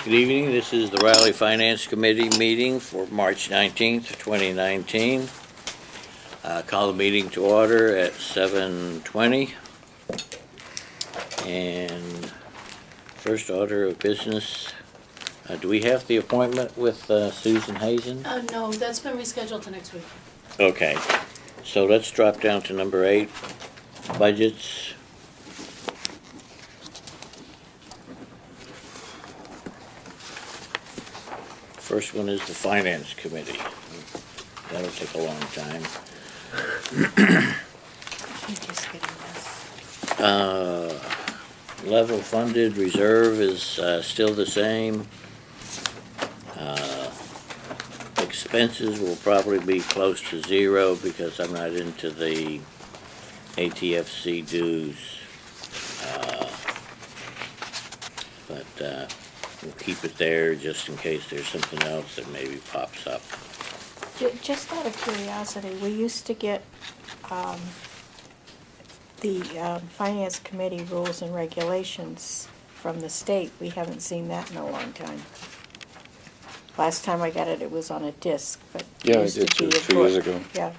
Good evening. This is the Raleigh Finance Committee meeting for March 19th, 2019. Call the meeting to order at 7:20. And first order of business, do we have the appointment with Susan Hazen? No, that's been rescheduled to next week. Okay. So let's drop down to number 8, budgets. First one is the Finance Committee. That'll take a long time. Level funded reserve is still the same. Expenses will probably be close to zero because I'm not into the ATFC dues. But we'll keep it there just in case there's something else that maybe pops up. Just out of curiosity, we used to get the Finance Committee rules and regulations from the state. We haven't seen that in a long time. Last time I got it, it was on a disc, but Yeah, I used did to be too, a 2 years book. ago. Yeah.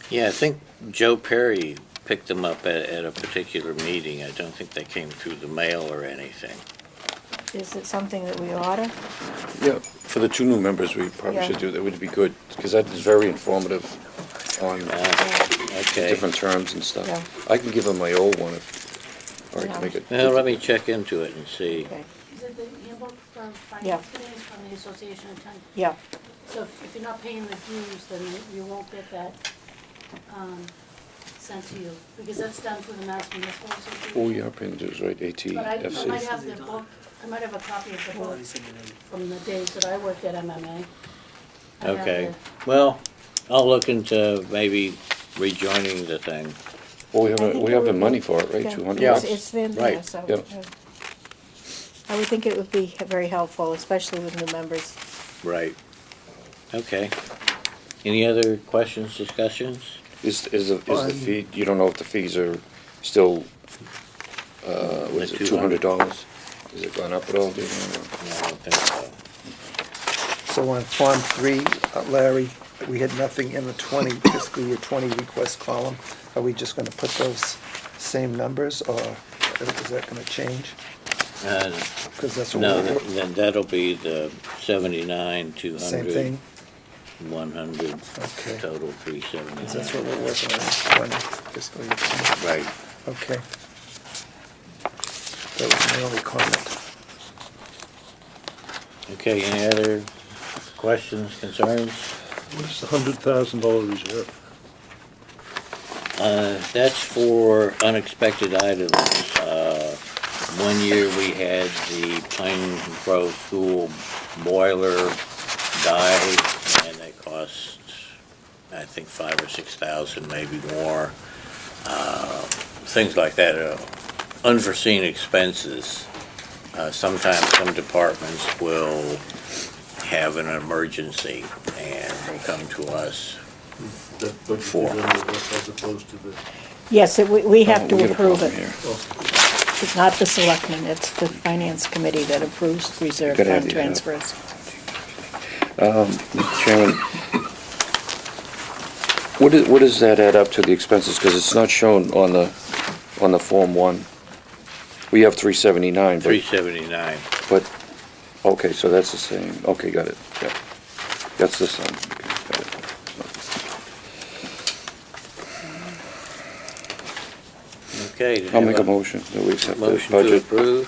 Yeah, I think Joe Perry picked them up at a particular meeting. I don't think they came through the mail or anything. Is it something that we oughta? Yeah, for the 2 new members, we probably Yeah. should do that. Would be good, because that is very informative on the Okay. different terms and stuff. Yeah. I can give them my old one, or I Yeah. can make it. Well, let me check into it and see. Okay. Is it the handbook from Yeah. Finance Committee from the Association of Town? Yeah. So if you're not paying the dues, then you won't get that sent to you, because that's done through the Mass Municipal Association. Oh, yeah, paying dues, right, But I might ATFC. have the book, I might have a copy of the book from the days that I worked at MMA. I have Okay. the- Well, I'll look into maybe rejoining the thing. Well, I think we it have the would money be- for it, right, yeah, 200 Yeah. bucks? It's in there, Right. so. Yep. I would think it would be very helpful, especially with new members. Right. Okay. Any other questions, discussions? Is the fee, you don't know if the fees are still, what is it, $200? Has it gone up at all, do you know? No, I don't think so. So on Form 3, Larry, we had nothing in the fiscal year 20 request column. Are we just going to put those same numbers, or is that going to change? Because that's what No, we're, then that'll be the 79, 200. same thing? 100, Okay. total 379. Because that's what we're working on, 20 fiscal year 20. Right. Okay. That was my only comment. Okay, any other questions, concerns? What is the $100,000 reserve? That's for unexpected items. One year we had the Plain Grove School boiler die, and it cost, I think, $5,000 or $6,000, maybe more. Things like that, unforeseen expenses. Sometimes some departments will have an emergency and will come to us. That budget Four. is under this as opposed to the, Yes, we have to We got a approve problem it. here. It's not the selectmen, it's the Finance Committee that approves reserve Gotta have fund these, yeah. transfers. Mr. Chairman, what does that add up to the expenses? Because it's not shown on the Form 1. We have 379, but, 379. but, okay, so that's the same. Okay, got it, yeah. That's the same. Okay, got it. Okay. do you I'll have make a motion that we accept the Motion to budget. approve.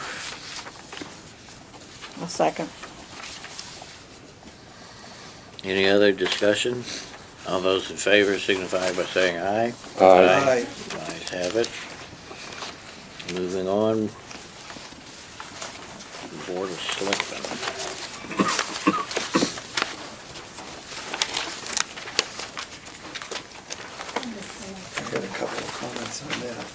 A second. Any other discussion? All those in favor signify by saying aye. Aye. Ayes have it. Moving on. Board of Selectmen. I got a couple of comments on that.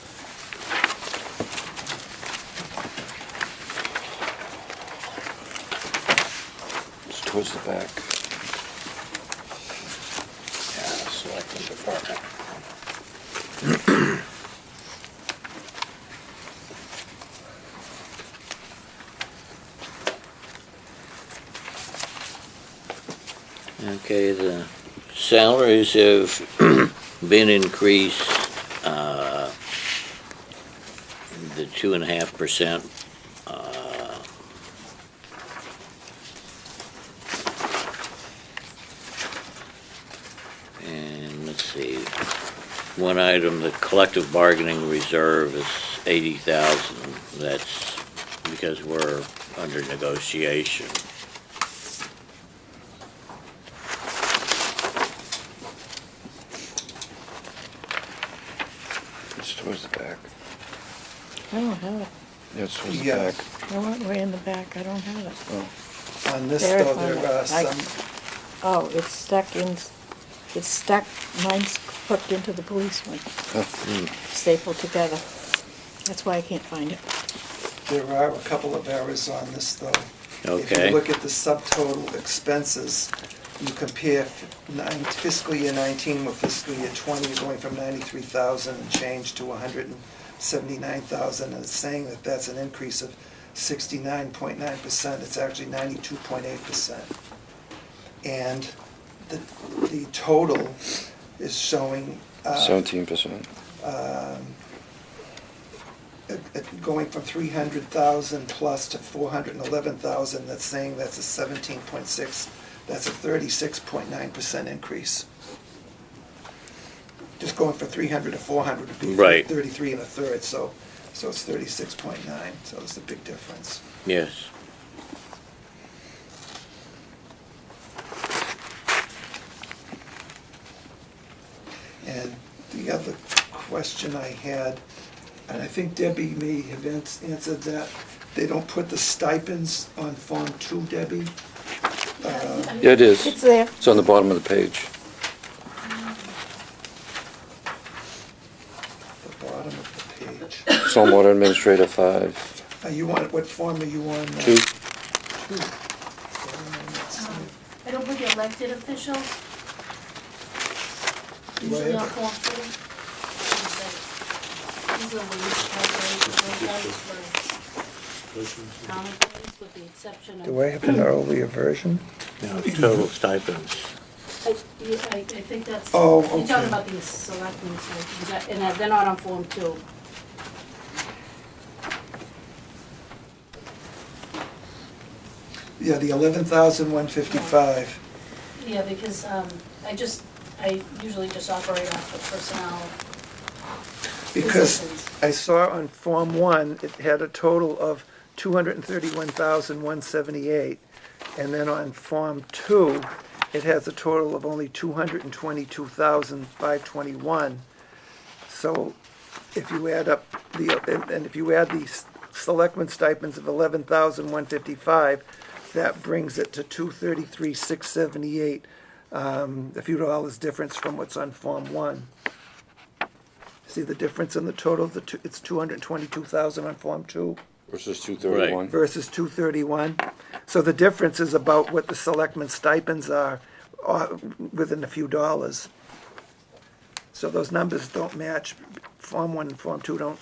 It's towards the back. Yeah, Selectmen Department. Okay, the salaries have been increased, the 2.5%. And let's see, one item, the collective bargaining reserve is 80,000. That's because we're under negotiation. It's towards the back. I don't have it. Yeah, it's towards the Yeah. back. I went way in the back, I don't have it. Oh, On this There, though, I there found are it. some, Oh, it's stuck in, it's stuck, mine's hooked into the police one, oh, stapled together. That's why I can't find it. there are a couple of errors on this though. If Okay. you look at the subtotal expenses, you compare fiscal year 19 with fiscal year 20, you're going from 93,000 and change to 179,000, and it's saying that that's an increase of 69.9%. It's actually 92.8%. And the total is showing 17%. going from 300,000 plus to 411,000. That's saying that's a 17.6. That's a 36.9% increase. Just going from 300 to 400 would be Right. 33 and a third. So it's 36.9. So it's a big difference. Yes. And the other question I had, and I think Debbie may have answered that, they don't put the stipends on Form 2, Debbie? Yeah, it is. It's there. It's on the bottom of the page. The bottom of the page. Stormwater Administrator 5, Are you on, what form are you on? 2. 2. I don't put the elected officials, Do I usually on have- Form 2. These are wage calculations for town employees, with the exception of. Do I have an earlier version? Now, total stipends. I think that's. Oh, You're talking okay. about these selectmen, and they're not on Form 2. Yeah, the 11,155. Yeah, because I usually just operate off of personnel. Because positions. I saw on Form 1, it had a total of 231,178. And then on Form 2, it has a total of only 222,521. So if you add up and if you add the selectmen stipends of 11,155, that brings it to 233,678, a few dollars difference from what's on Form 1. See the difference in the total? It's 222,000 on Form 2 Versus 231. versus 231. So the difference is about what the selectmen's stipends are, within a few dollars. So those numbers don't match. Form 1 and Form 2 don't.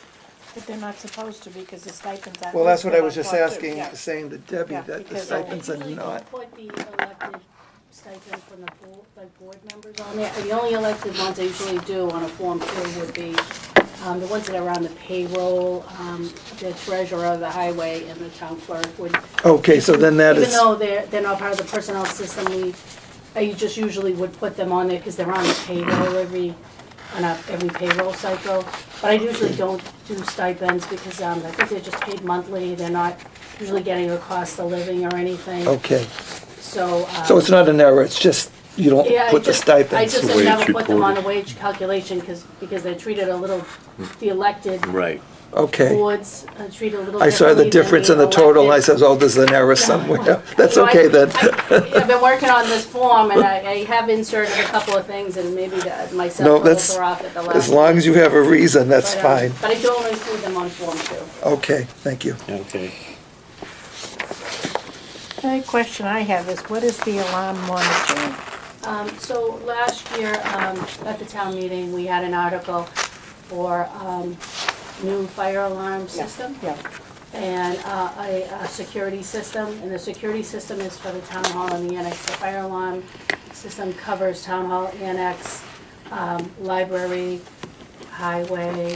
But they're not supposed to because the stipends aren't. Well, that's what I was listed just on Form 2. asking, Yeah. saying to Debbie, Yeah, that the because- stipends are I usually not. don't put the elected stipends from the board members on there. The only elected ones I usually do on a Form 2 would be the ones that are on the payroll, the treasurer, the highway, and the town clerk would. Okay, so then that Even is, though they're not part of the personnel system, I just usually would put them on there because they're on the payroll every payroll cycle. But I usually don't do stipends because I think they're just paid monthly. They're not usually getting a cost of living or anything. okay. So. So it's not an error, it's just, you don't Yeah, put the I stipends. just The have wage never put them on a reported. wage calculation because they're treated a little, the elected Right. Okay. boards are treated a little I differently saw the difference in the total, and I said, oh, there's an error somewhere. That's So I- okay then. I've been working on this form and I have inserted a couple of things and maybe myself No, a little that's, throw off at the last. as long as you have a reason, that's But, fine. But I don't include them on Form 2. Okay, thank you. Okay. The only question I have is, what is the alarm monitoring? So last year, at the town meeting, we had an article for new fire alarm system. Yeah. And a security system, and the security system is for the town hall and the annex. The fire alarm system covers town hall annex, library, highway,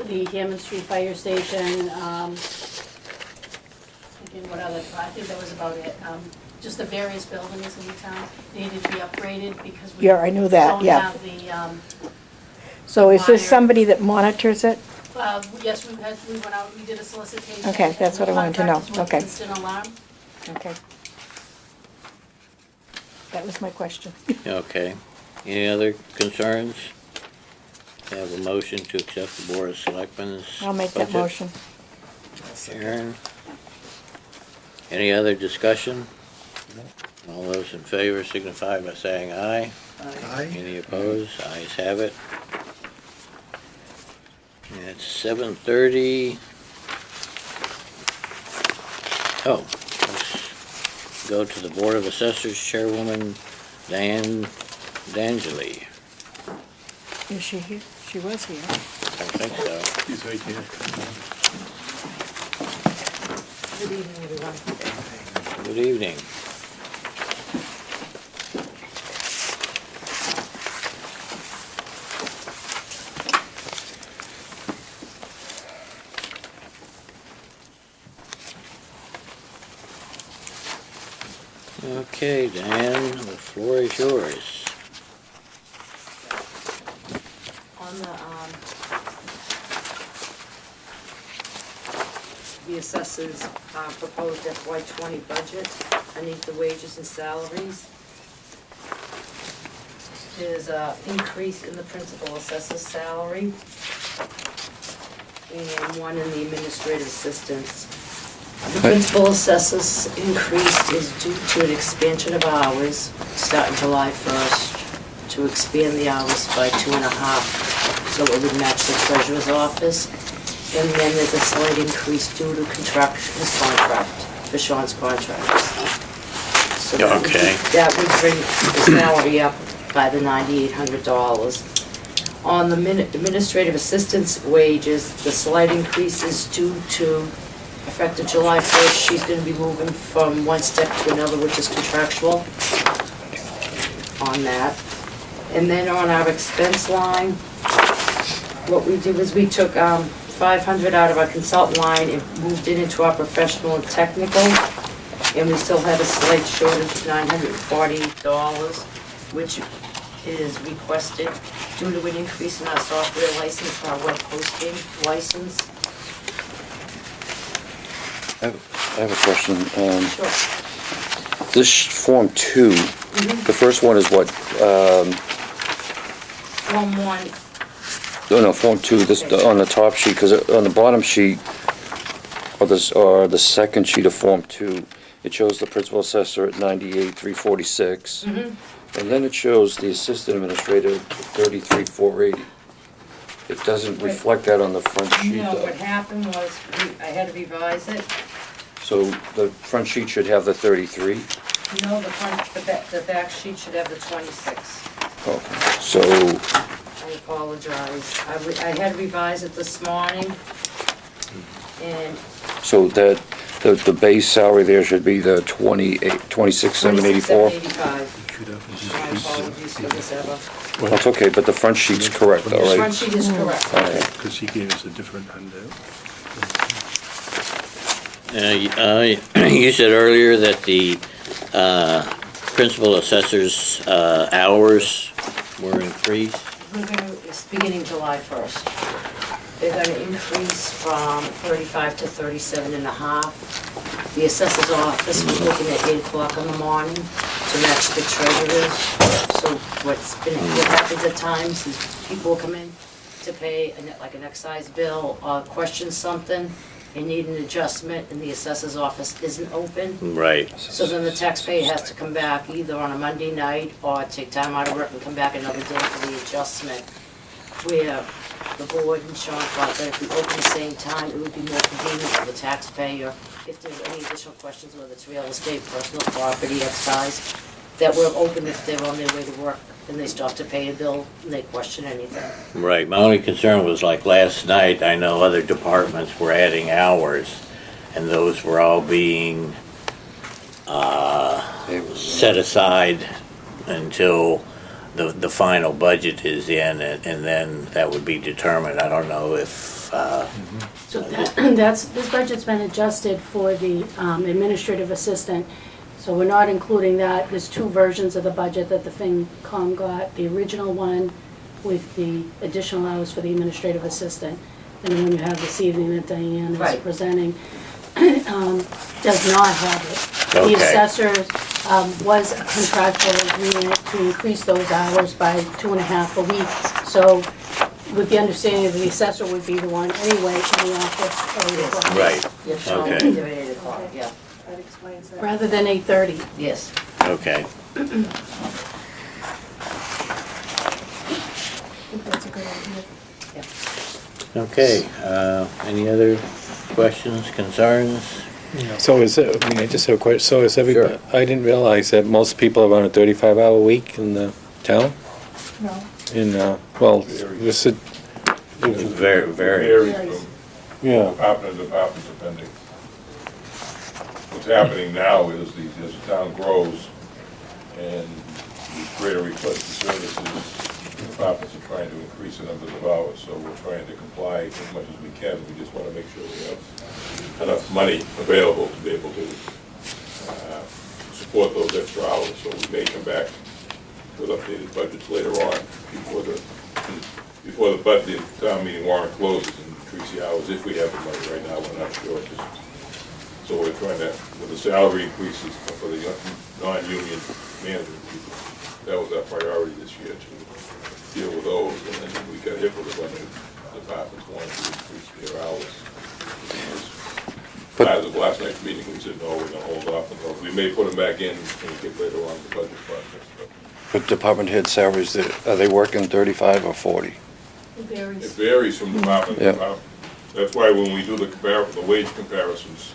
the Hammond Street Fire Station, thinking what other, I think that was about it. Just the various buildings in the town needed to be upgraded because we Yeah, I knew that, don't yeah. have the, So is this Wire. somebody that monitors it? yes, we went out, we did a solicitation. Okay, that's what I wanted to know. Contract is with Okay. Instant Alarm. Okay. That was my question. Okay. Any other concerns? Have a motion to accept the Board of Selectmen's I'll make that budget? motion. Sharon? Any other discussion? All those in favor signify by saying aye. Aye. Any opposed? Ayes have it. It's 7:30. Oh, let's go to the Board of Assessors Chairwoman, Diane D'Angeli. Is she here? She was here. I think so. He's right here. Good evening, everyone. Good evening. Okay, Dan, the floor is yours. On the assessors' proposed FY '20 budget, beneath the wages and salaries, there's an increase in the principal assessor's salary and one in the administrative assistant's. The principal assessor's increase is due to an expansion of hours starting July 1st to expand the hours by 2.5, so it would match the treasurer's office. And then there's a slight increase due to his contract, for Sean's contract. So Okay. that would bring the salary up by the $9,800. On the administrative assistant's wages, the slight increase is due to, effective July 1st, she's gonna be moving from one step to another, which is contractual on that. And then on our expense line, what we did was we took 500 out of our consultant line and moved it into our professional and technical. And we still had a slight shortage of $940, which is requested due to an increase in our software license, our web hosting license. I have a question. Sure. This Form 2, the first one is what? Form 1, No, Form 2, this, on the top sheet, because on the bottom sheet, or the second sheet of Form 2, it shows the principal assessor at 98,346. And then it shows the assistant administrator at 33,480. It doesn't Right. reflect that on the front sheet, no, though. what happened was, I had to revise it. So the front sheet should have the 33? No, the back sheet should have the 26. Okay, so, I apologize. I had revised it this morning, and so that, the base salary there should be the 26,784? 26,785. Should have a My decrease. apologies for this ever. That's okay, but the front sheet's correct, though, The right? front sheet is correct. Okay. Because he gave us a different handout. You said earlier that the principal assessor's hours were increased. It's beginning July 1st. They're gonna increase from 35 to 37 and a half. The assessor's office was looking at 8 o'clock in the morning to match the treasurer's. So what happens at times is people will come in to pay like an excise bill or question something and need an adjustment, and the assessor's office isn't open. Right. So then the taxpayer has to come back either on a Monday night or take time out of work and come back another day for the adjustment. Where the board and Sean thought that if we open the same time, it would be more convenient for the taxpayer if there's any additional questions, whether it's real estate, personal property, excise, that we're open if they're on their way to work and they stop to pay a bill and they question anything. Right. My only concern was like last night, I know other departments were adding hours, and those were all being set aside until the final budget is in, and then that would be determined. I don't know if, So this budget's been adjusted for the administrative assistant, so we're not including that. There's two versions of the budget that the FinCom got. The original one with the additional hours for the administrative assistant, and the one you have this evening that Diane is Right. presenting, does not have it. The Okay. assessor was a contractual agreement to increase those hours by 2.5 a week. So with the understanding that the assessor would be the one anyway in the office at 8 o'clock. right, Yeah, Sean, Okay. we did it at 8 o'clock, yeah, That explains that. Rather than 8:30. yes. okay. I think that's a good idea. Okay, any other questions, concerns? So is it, I mean, I just have a question, so is everybody, Sure. I didn't realize that most people are on a 35-hour week in the town? No. Well, this is, Very, very, Varies from yeah, department to department depending. What's happening now is as the town grows and the greater request for services, the departments are trying to increase the numbers of hours, so we're trying to comply as much as we can. We just want to make sure we have enough money available to be able to support those extra hours. So we may come back with updated budgets later on before the budget, town meeting warrant closes and increase the hours if we have the money. Right now, we're not sure. So we're trying to, with the salary increases for the non-union management people, that was our priority this year to deal with those. And then we got hit with a bunch of departments wanting to increase their hours. As of last night's meeting, we said, no, we're gonna hold off on those. We may put them back in when we get later on in the budget process. But But department head salaries, are they working 35 or 40? It it varies. varies from department to Yeah. department. That's why when we do the wage comparisons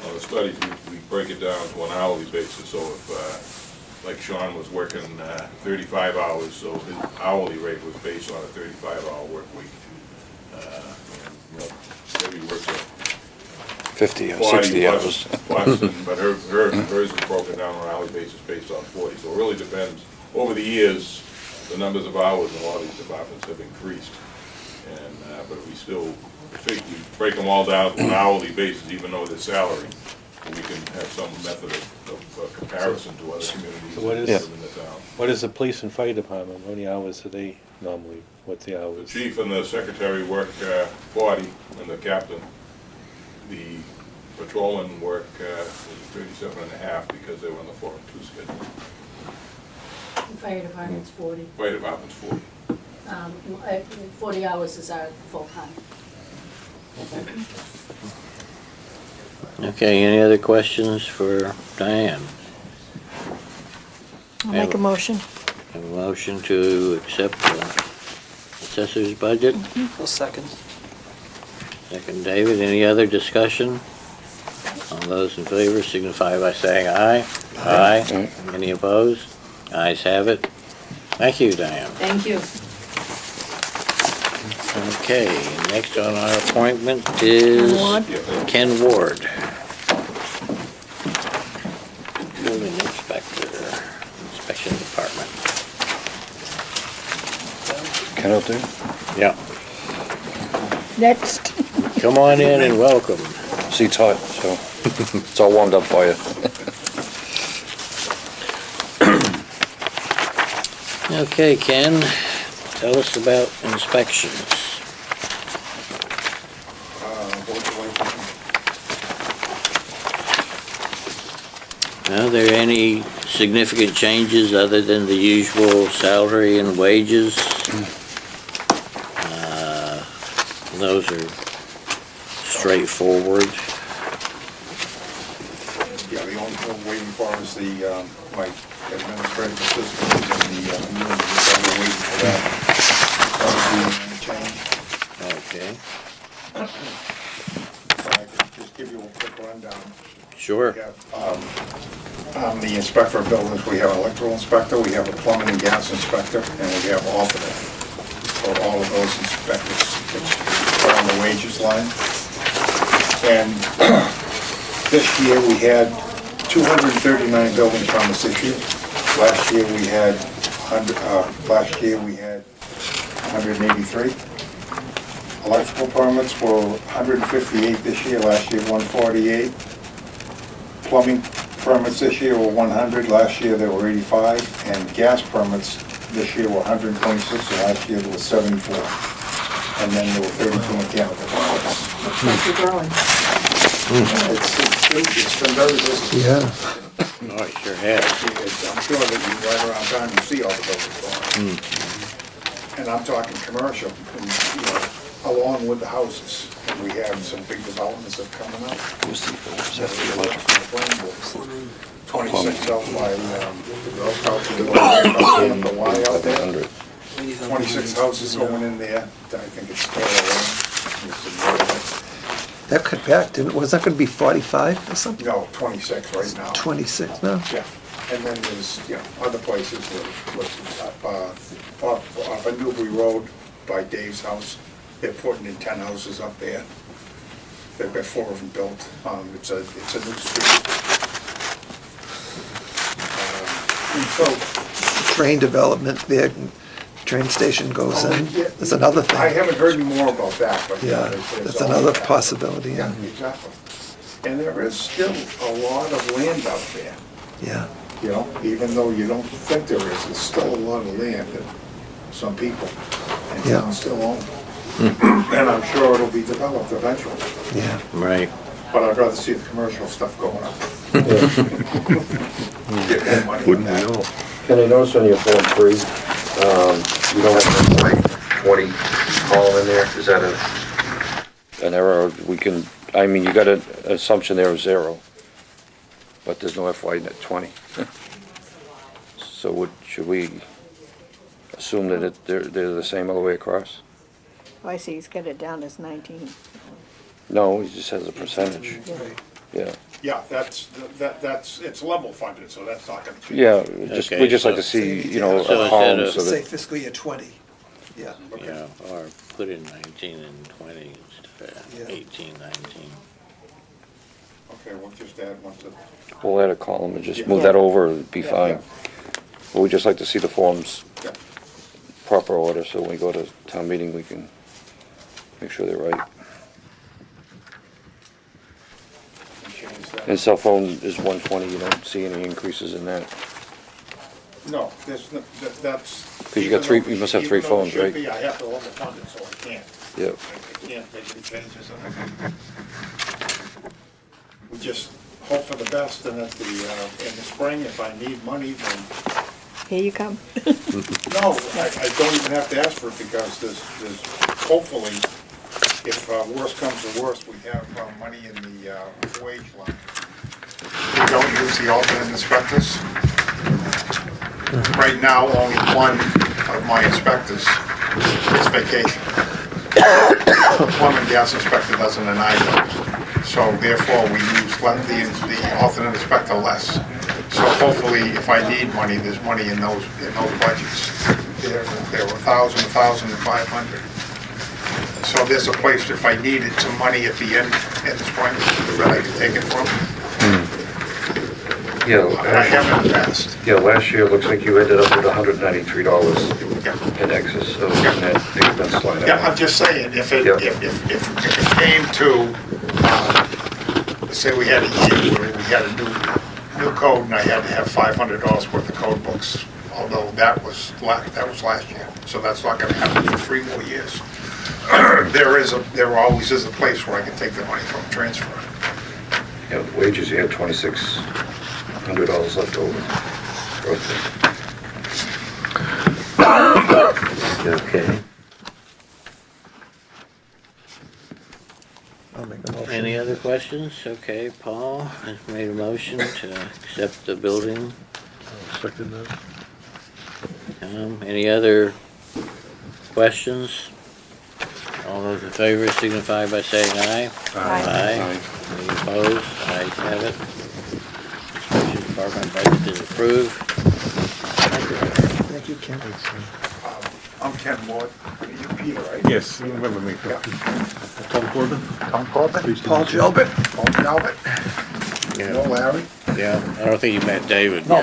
on the studies, we break it down to an hourly basis. So if, like Sean was working 35 hours, so his hourly rate was based on a 35-hour work week. You know, maybe he works 50 or 40 60 hours? plus, but hers is broken down on an hourly basis based on 40. So it really depends. Over the years, the numbers of hours in a lot of these departments have increased. And, but we still think we break them all down to an hourly basis, even though they're salary. We can have some method of comparison to other communities So what that is- live in the town. what is the police and fire department, how many hours do they normally, what's the The hours? chief and the secretary work 40, and the captain. The patrolmen work 37 and a half because they were on the 4 and 2 schedule. The fire department's 40. Fire department's 40. 40 hours is our full-time. okay, any other questions for Diane? I'll make a motion. A motion to accept the assessor's budget? I'll second. Second, David, any other discussion? All those in favor signify by saying aye. Aye. Any opposed? Ayes have it. Thank you, Diane. Thank you. Okay, next on our appointment is Ward. Ken Ward. Building inspector, inspection department. Ken out there? Yeah, Next. come on in and welcome. Seat's hot, so it's all warmed up for you. Okay, Ken, tell us about inspections. Are there any significant changes other than the usual salary and wages? Those are straightforward. Yeah, the only thing we're waiting for is the, my administrative assistant and the union, we're waiting for that. Probably any change. Okay, But I can just give you a quick rundown. sure. We have, the inspector of buildings, we have an electrical inspector, we have a plumbing and gas inspector, and we have alternate. So all of those inspectors, which are on the wages line. And this year, we had 239 building permits this year. Last year we had 183. Electrical permits were 158 this year, last year 148. Plumbing permits this year were 100, last year there were 85. And gas permits this year were 126, and last year there was 74. And then there were 32 mechanical permits. Looks like you're growing. It's been very busy. Yeah. Oh, it sure has. I'm sure that you ride around town, you see all the buildings going. And I'm talking commercial, and, you know, along with the houses. And we have some big developments that are coming up. Where's the, where's that, the The electrical? planning board. 26 out by the Girl Scouts, and the Y out there. 100. 26 houses going in there. I think it's still That cut back, wasn't that gonna be 45 or something? no, 26 right now. 26, no? Yeah, and then there's, you know, other places off of Newbury Road by Dave's house. They're putting in 10 houses up there. They've got 4 of them built. It's a new street. And so, Train development there, train station goes in. yeah, That's another I thing. haven't heard any more about that, but yeah. Yeah, there's that's always another that. possibility, Yeah, yeah. exactly. And there is still a lot of land out there. Yeah, You know, even though you don't think there is, there's still a lot of land that some people and Yeah. town still own. And I'm sure it'll be developed eventually, yeah. Right. but I'd rather see the commercial stuff going up. Get more money in that. Can I notice on your Form 3, you don't have the like 20 column in there? Is that an error? We can, I mean, you got an assumption there of 0, but there's no FY net 20. So should we assume that they're the same all the way across? Oh, I see, he's got it down as 19. No, he just has a percentage. Yeah. Yeah, that's, it's level funded, so that's not gonna change. Yeah, Okay, we just like so- to see, you know, So a instead column of- so Say that, fiscal year 20, yeah. Yeah, or put in 19 and 20 instead of Yeah. 18, 19. Okay, we'll just add one to, we'll add a column and just Yeah. move that over, it'd be Yeah. fine. But we just like to see the forms yeah. proper order, so when we go to town meeting, we can make sure they're right. And change that. And cell phone is 120, you don't see any increases in that? No, that's. 'Cause you got three- you must have three even though it phones, should right? be, I have to level fund it, so I can't. Yep. I can't make any changes. We just hope for the best, and in the spring, if I need money, then, Here you come. no, I don't even have to ask for it, because there's hopefully, if worse comes to worse, we have money in the wage line. We don't use the alternate inspectors. Right now, only one of my inspectors is vacation. The plumbing gas inspector doesn't, and I don't. So therefore, we use the alternate inspector less. So hopefully, if I need money, there's money in those budgets. There were 1,000, 500. So there's a place, if I needed some money at the end, in the spring, that I can take it from. Yeah, I have in the past. yeah, last year, it looks like you ended up with $193 Yeah. in excess of net expense line. Yeah, I'm just saying, if it came to, say we had a year where we had a new code and I had to have $500 worth of code books, although that was last year, so that's not gonna happen for 3 more years. There always is a place where I can take the money from and transfer it. Yeah, wages, you had $2,600 left over. Okay. I'll make a motion. Any other questions? Okay, Paul has made a motion to accept the building. Second that. Any other questions? All those in favor signify by saying aye. Aye. Any opposed? Ayes have it. Inspection Department budget is approved. Thank you, Ken. I'm Ken Ward, you Peter, right? Yes, you remember me. Yeah. Tom Corbin? Tom Corbin? Please Paul Gilbert. Paul Talbot. No, Larry? Yeah, I don't think you met David. No.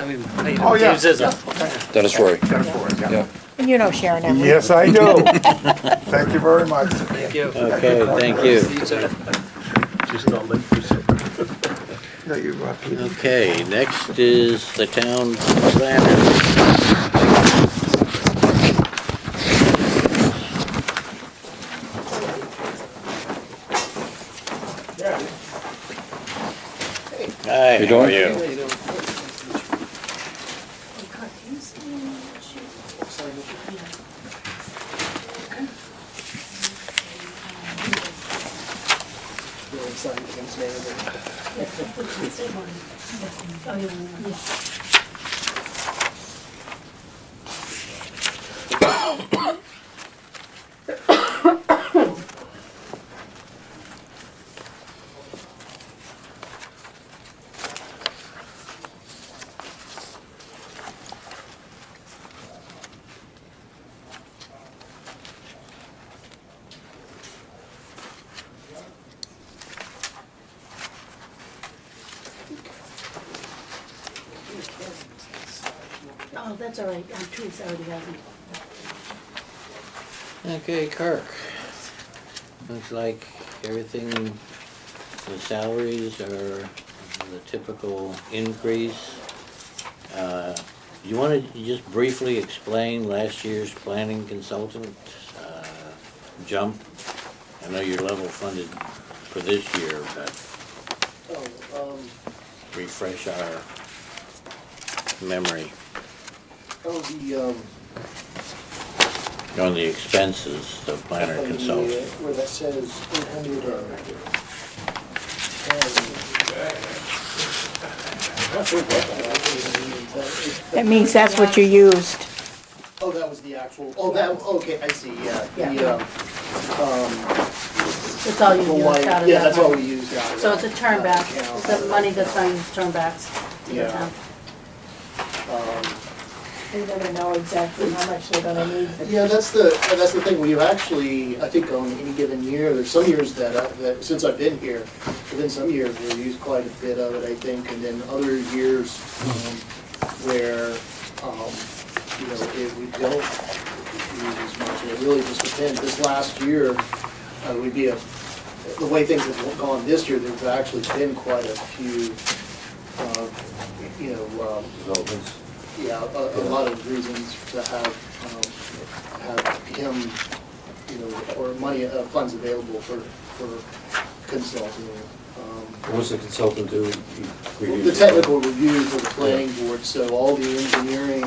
Oh, yeah. Dennis Roy. Dennis Roy, yeah. Yeah. And you know Sharon Emery. Yes, I do. Thank you very much. Okay, thank you. No, you're right, Peter. Okay, next is the town planner. Hi, You how are doing? you? Oh, that's all right, Teresa already has them. Okay, Kirk. Looks like everything, the salaries are the typical increase. You want to just briefly explain last year's planning consultant jump? I know you're level funded for this year, but refresh our memory on the expenses of planner consultant. Where that says 800 That means that's what you used. Oh, that was the actual, oh, that, okay, I see, yeah. Yeah. The, That's all you the use white- out of yeah, that that's all money. we used out of So that. it's a turn back, account. it's the money that's not used turn backs to the Yeah. town. You never know exactly how much they're gonna need. Yeah, that's the thing, we've actually, I think on any given year, there's some years that since I've been here, within some years, we've used quite a bit of it, I think, and then other years, where, you know, we don't use as much, and it really just depends. This last year, would be the way things have gone this year, there's actually been quite a few, you know, Developments. yeah, a lot of reasons to have him, you know, or money, funds available for consulting. What was the consultant do? The technical review for the planning board, so all the engineering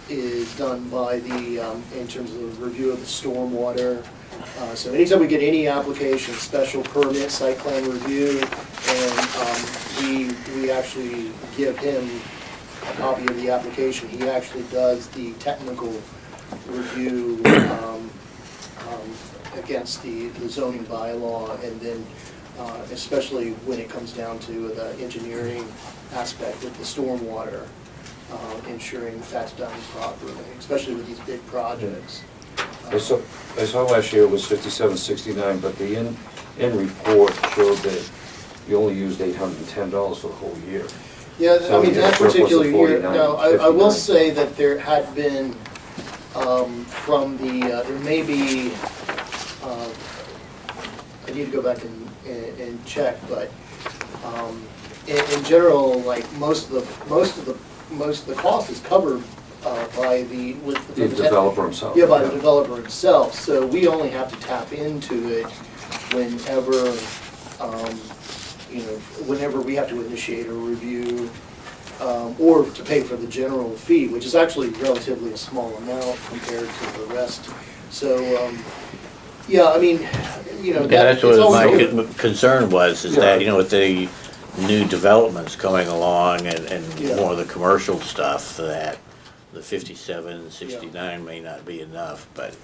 is done by the, in terms of the review of the stormwater. So anytime we get any application, special permit, site plan review, and we actually give him a copy of the application. He actually does the technical review against the zoning bylaw, and then especially when it comes down to the engineering aspect of the stormwater, ensuring that's done properly, especially with these big projects. I saw last year it was 5769, but the end report showed that you only used $810 for the whole year. Yeah, So I mean, you that had a surplus of particular year, 49, no, I will 59. say that there had been, from the, there may be, I need to go back and check, but, in general, like, most of the cost is covered, by the, with The developer himself. Yeah, by the developer himself, so we only have to tap into it whenever, you know, whenever we have to initiate a review, or to pay for the general fee, which is actually relatively a small amount compared to the rest. So, yeah, I mean, you know, Yeah, that's it's what always my concern was, is that, you know, with the new developments coming along and Yeah. more of the commercial stuff, that the 57, 69 may not be enough, but,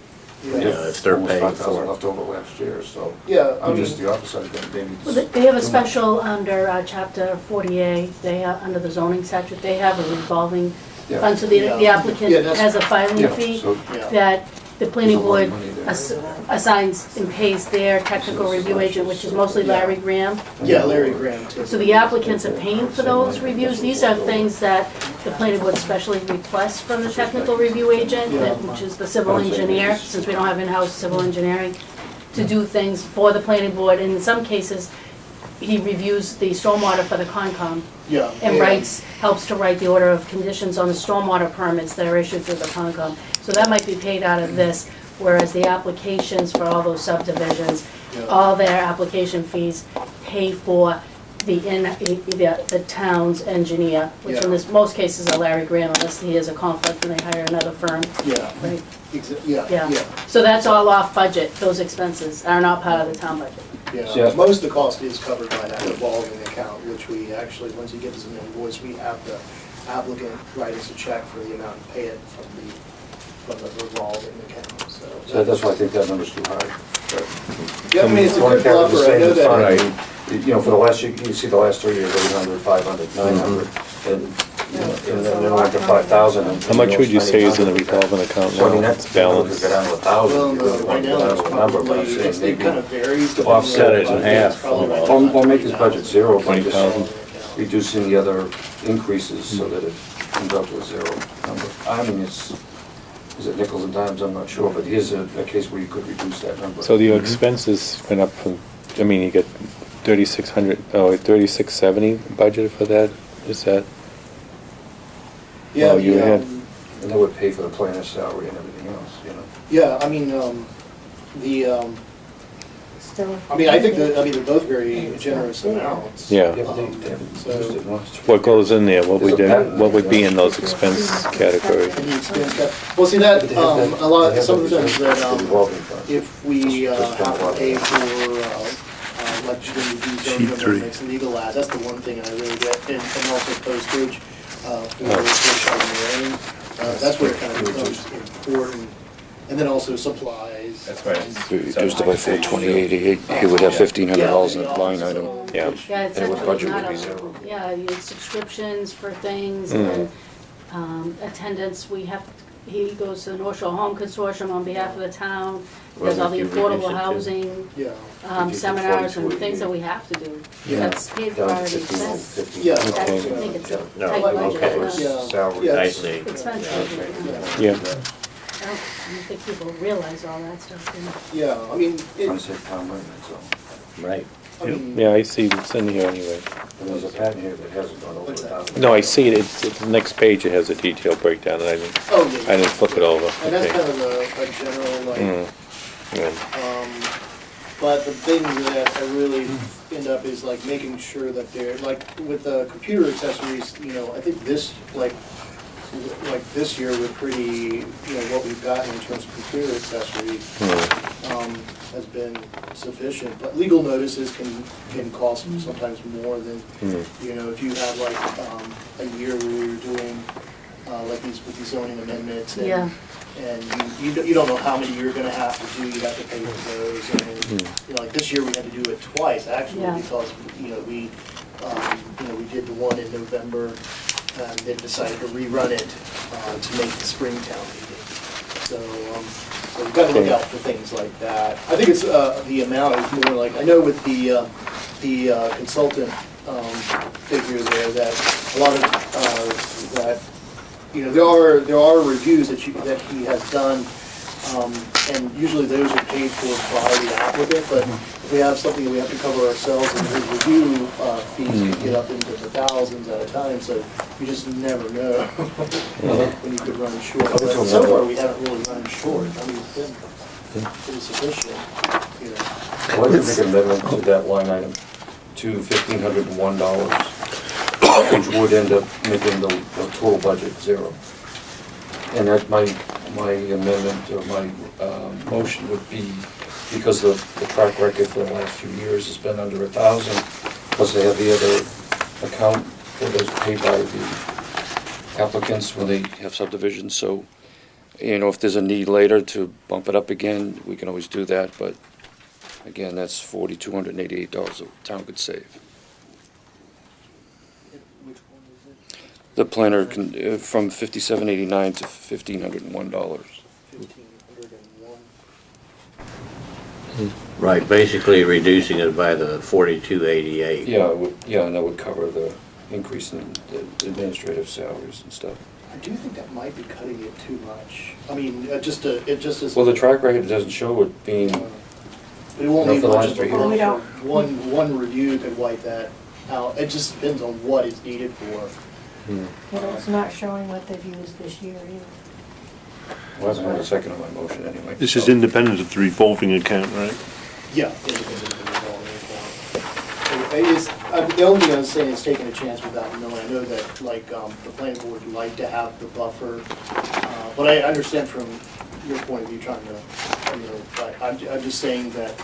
you know, if they're Almost paying 5,000 for it. left over last year, so Yeah, I I'm mean, just the opposite of that, maybe. Well, they have a special under chapter 48, they have, under the zoning statute, they have a revolving Yeah. fund, so the Yeah. applicant Yeah, that's- has a filing Yeah, fee so yeah. that the planning There's a lot board of money there. assigns and pays their technical review agent, which is mostly Larry Graham. Yeah, Larry Graham too. So the applicants are paying for those reviews. These are things that the planning board specially requests from the technical review agent, which is the civil engineer, since we don't have in-house civil engineering, to do things for the planning board. And in some cases, he reviews the stormwater for the FinCom Yeah. and helps to write the order of conditions on the stormwater permits that are issued through the FinCom. So that might be paid out of this, whereas the applications for all those subdivisions, all their application fees pay for the town's engineer, which in most cases are Larry Graham, unless he has a conflict and they hire another firm. Yeah. Right? Yeah. So that's all off budget, those expenses are not part of the town budget. Yeah, most of the cost is covered by that revolving account, which we actually, once he gives us an invoice, we have the applicant write us a check for the amount and pay it from the revolving account, so. So that's why I think that number's too high. Yeah, I mean, it's a good buffer, I know that. Right. You know, for the last, you see the last 3 years, 800, 500, 900, and then went to 5,000. How much would you say is in the revolving account So I mean, now? that's It's balance. balanced. Go down to 1,000. Well, you really no, want right to now, go down it's to a number, but I'm probably, saying it maybe kind of varies. to offset it in half, It's probably almost. around Or make his budget 0, but just 20,000. reducing the other increases so that it comes out to a 0 number. I mean, is it nickels and dimes, I'm not sure, but here's a case where you could reduce that number. So your expenses went up from, I mean, you get 3,600, 3,670 budgeted for that, is that? Yeah, Well, you had- And that would pay for the planner's salary and everything else, you know? yeah, I mean, I think that, they're both very generous amounts. Yeah. Yeah, but they haven't used it much. What goes in there, what There's a patent. what would be in those expense categories? And the expense cap- Well, see that, But they have that- a lot, they have some of the that times that, reserve, the revolving fund. if we Just have don't to pay bother. for, like, when we do zoning amendments, legal ads, that's the one thing I really get, and also postage, for engineering. That's where it kind of becomes important, and then also supplies. That's right. If you reduced it by 428, he would have $1,500 in the line item. Yeah. Yeah, it's And what actually budget not would be a, zero? yeah, you have subscriptions for things Mm. and attendance, he goes to the North Shore Home Consortium on behalf of the town, does all the Well, if you reduce it affordable to- housing, Yeah, Reduce it seminars and 40 things that we have to do. Yeah. That's paid for Down to already 15, expense. 15. Yeah. I Okay. think it's a No, tight budget, okay. Yeah. Salary. Yeah. I see. expensive. Yeah. I don't think people realize all that stuff, you know. yeah, I mean, Trying to save time, right, that's all. Right. I mean, Yeah, I see it's in here anyway. And there's a patent here that hasn't gone over 1,000. No, I see it, it's the next page, it has a detailed breakdown, and I didn't yeah. flip it over. And that's Okay. kind of a general, like, Mm. Yeah. but the thing that I really end up is like making sure that they're, like, with the computer accessories, I think this, like this year, we're pretty, what we've gotten in terms of computer accessories, has been sufficient. But legal notices can cost sometimes more than, if you have like, a year where we were doing, like with these zoning amendments and. Yeah. And you don't know how many you're gonna have to do, you have to pay for those, and, like this year we had to do it twice, actually, Yeah. because, we did the one in November, and then decided to rerun it, to make the Springtown meeting. So we've got to look out for things like that. I think it's, the amount is more like, I know with the consultant, figure there, that a lot of, that, there are reviews that he has done, and usually those are paid for by the applicant, but if we have something that we have to cover ourselves, and his review fees can get up into the thousands at a time, so you just never know when you could run short. But so far, we haven't really run short. I mean, it's been pretty sufficient, I'd like to make an amendment to that line item to $1,501, which would end up making the total budget 0. And that my amendment or my motion would be, because the track record for the last few years has been under 1,000, plus they have the other account that is paid by the applicants when they have subdivisions. So, if there's a need later to bump it up again, we can always do that. But again, that's $4,288 the town could save. Which one is it? The planner can, from $5,789 to $1,501. 1,501. Right, basically reducing it by the 4288. Yeah, and that would cover the increase in the administrative salaries and stuff. I do think that might be cutting it too much. I mean, it just is. Well, the track record doesn't show it being, But it won't No, leave for the much last of a 3 years. We don't- buffer. One review could wipe that out. It just depends on what it's needed for. Well, it's not showing what they've used this year either. well, I haven't had a second on my motion anyway. This is so- independent of the revolving account, right? Yeah. The only thing I was saying is taking a chance without knowing. I know that, like, the planning board would like to have the buffer, but I understand from your point of view trying to, but I'm just saying that,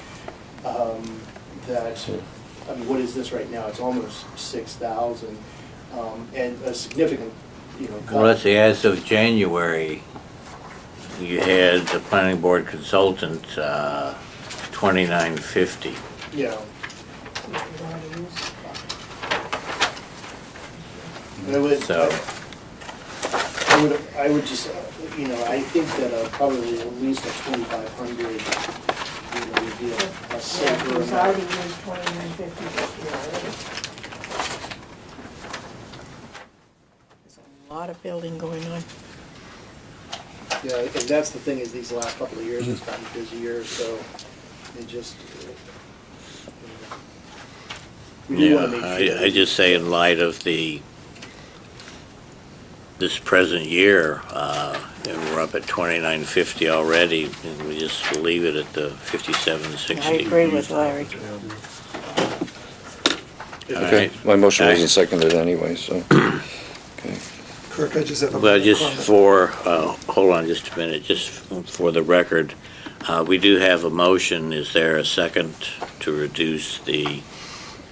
I mean, what is this right now? It's almost 6,000, and a significant, cut. Well, let's see, as of January, you had the planning board consultant, 2950. Yeah. I would, So- I would just, I think that probably at least a 2,500, would be a Yeah, safer he's already amount. used 2950 this year already. There's a lot of building going on. Yeah, and that's the thing is these last couple of years, it's gotten busier, so it just, we do want to make sure. I just say in light of this present year, and we're up at 2950 already, and we just leave it at the 5760. I agree with Larry. All Okay, right. my motion wasn't seconded anyway, so, okay. Kirk, I just have a Well, just comment. for, hold on just a minute, just for the record, we do have a motion. Is there a second to reduce the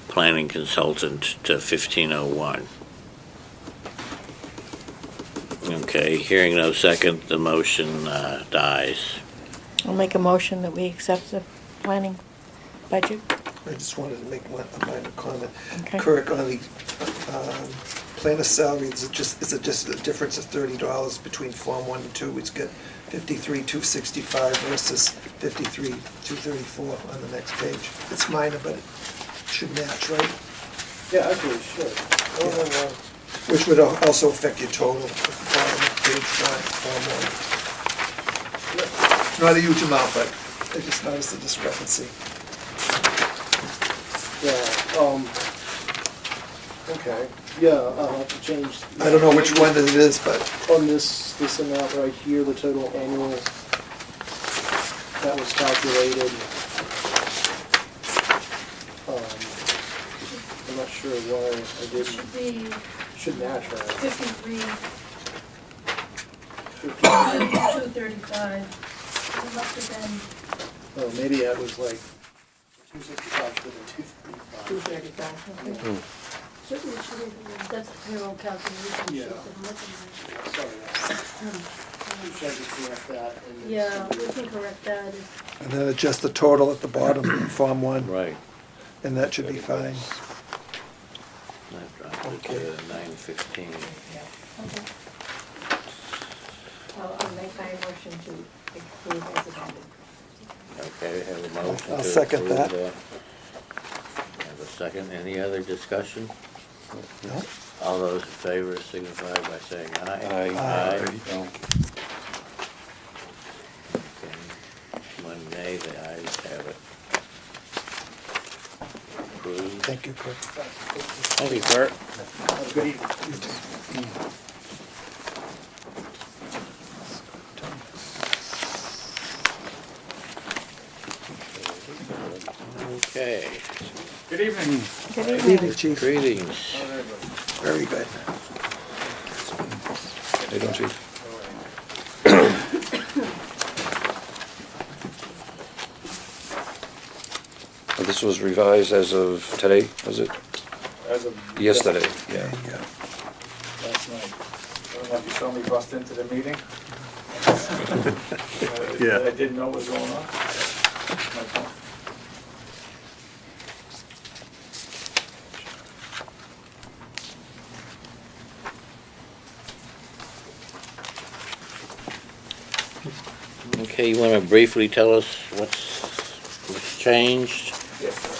planning consultant to 1501? Okay, hearing no second, the motion dies. I'll make a motion that we accept the planning budget. I just wanted to make a minor comment. Okay. Kirk, on the planner salary, is it just a difference of $30 between Form 1 and 2? It's got 53,265 versus 53,234 on the next page. It's minor, but it should match, right? Yeah, actually, it should. Which would also affect your total at the bottom of page 1, Form 1. Not a huge amount, but I just noticed the discrepancy. Yeah, okay, yeah, I'll have to change. I don't know which one it is, but On this amount right here, the total annual, that was calculated. I'm not sure why I It didn't, should be should match, right? 53, 235. It must have been, Oh, maybe that was like 265 should have been 235. 235, okay. certainly should have been, that's the payroll calculation sheet Yeah. that I'm looking Sorry, should I just correct that? and at. then Yeah, send we it? can correct that. and then adjust the total at the bottom in Form 1, Right. and that should be fine. That dropped it to Okay. 915. Okay. I'll make my motion to approve as amended. Okay, have a motion I'll to second approve that. Have a second. Any other discussion? No? All those in favor signify by saying aye. Aye. Aye. No. Okay. One nay, the ayes have it. Approved. Thank you, Kirk. Thank you, Kurt. Have a good evening. You too. Okay. Good evening. Good Good evening. evening, Chief. Greetings. Very good. They don't, chief? This was revised as of today, was it? As of Yesterday, There yeah. you go. last night. I don't know if you saw me bust into the meeting. Yeah. I didn't know what was going on. My phone. Okay, you want to briefly tell us what's was changed. Yes, sir.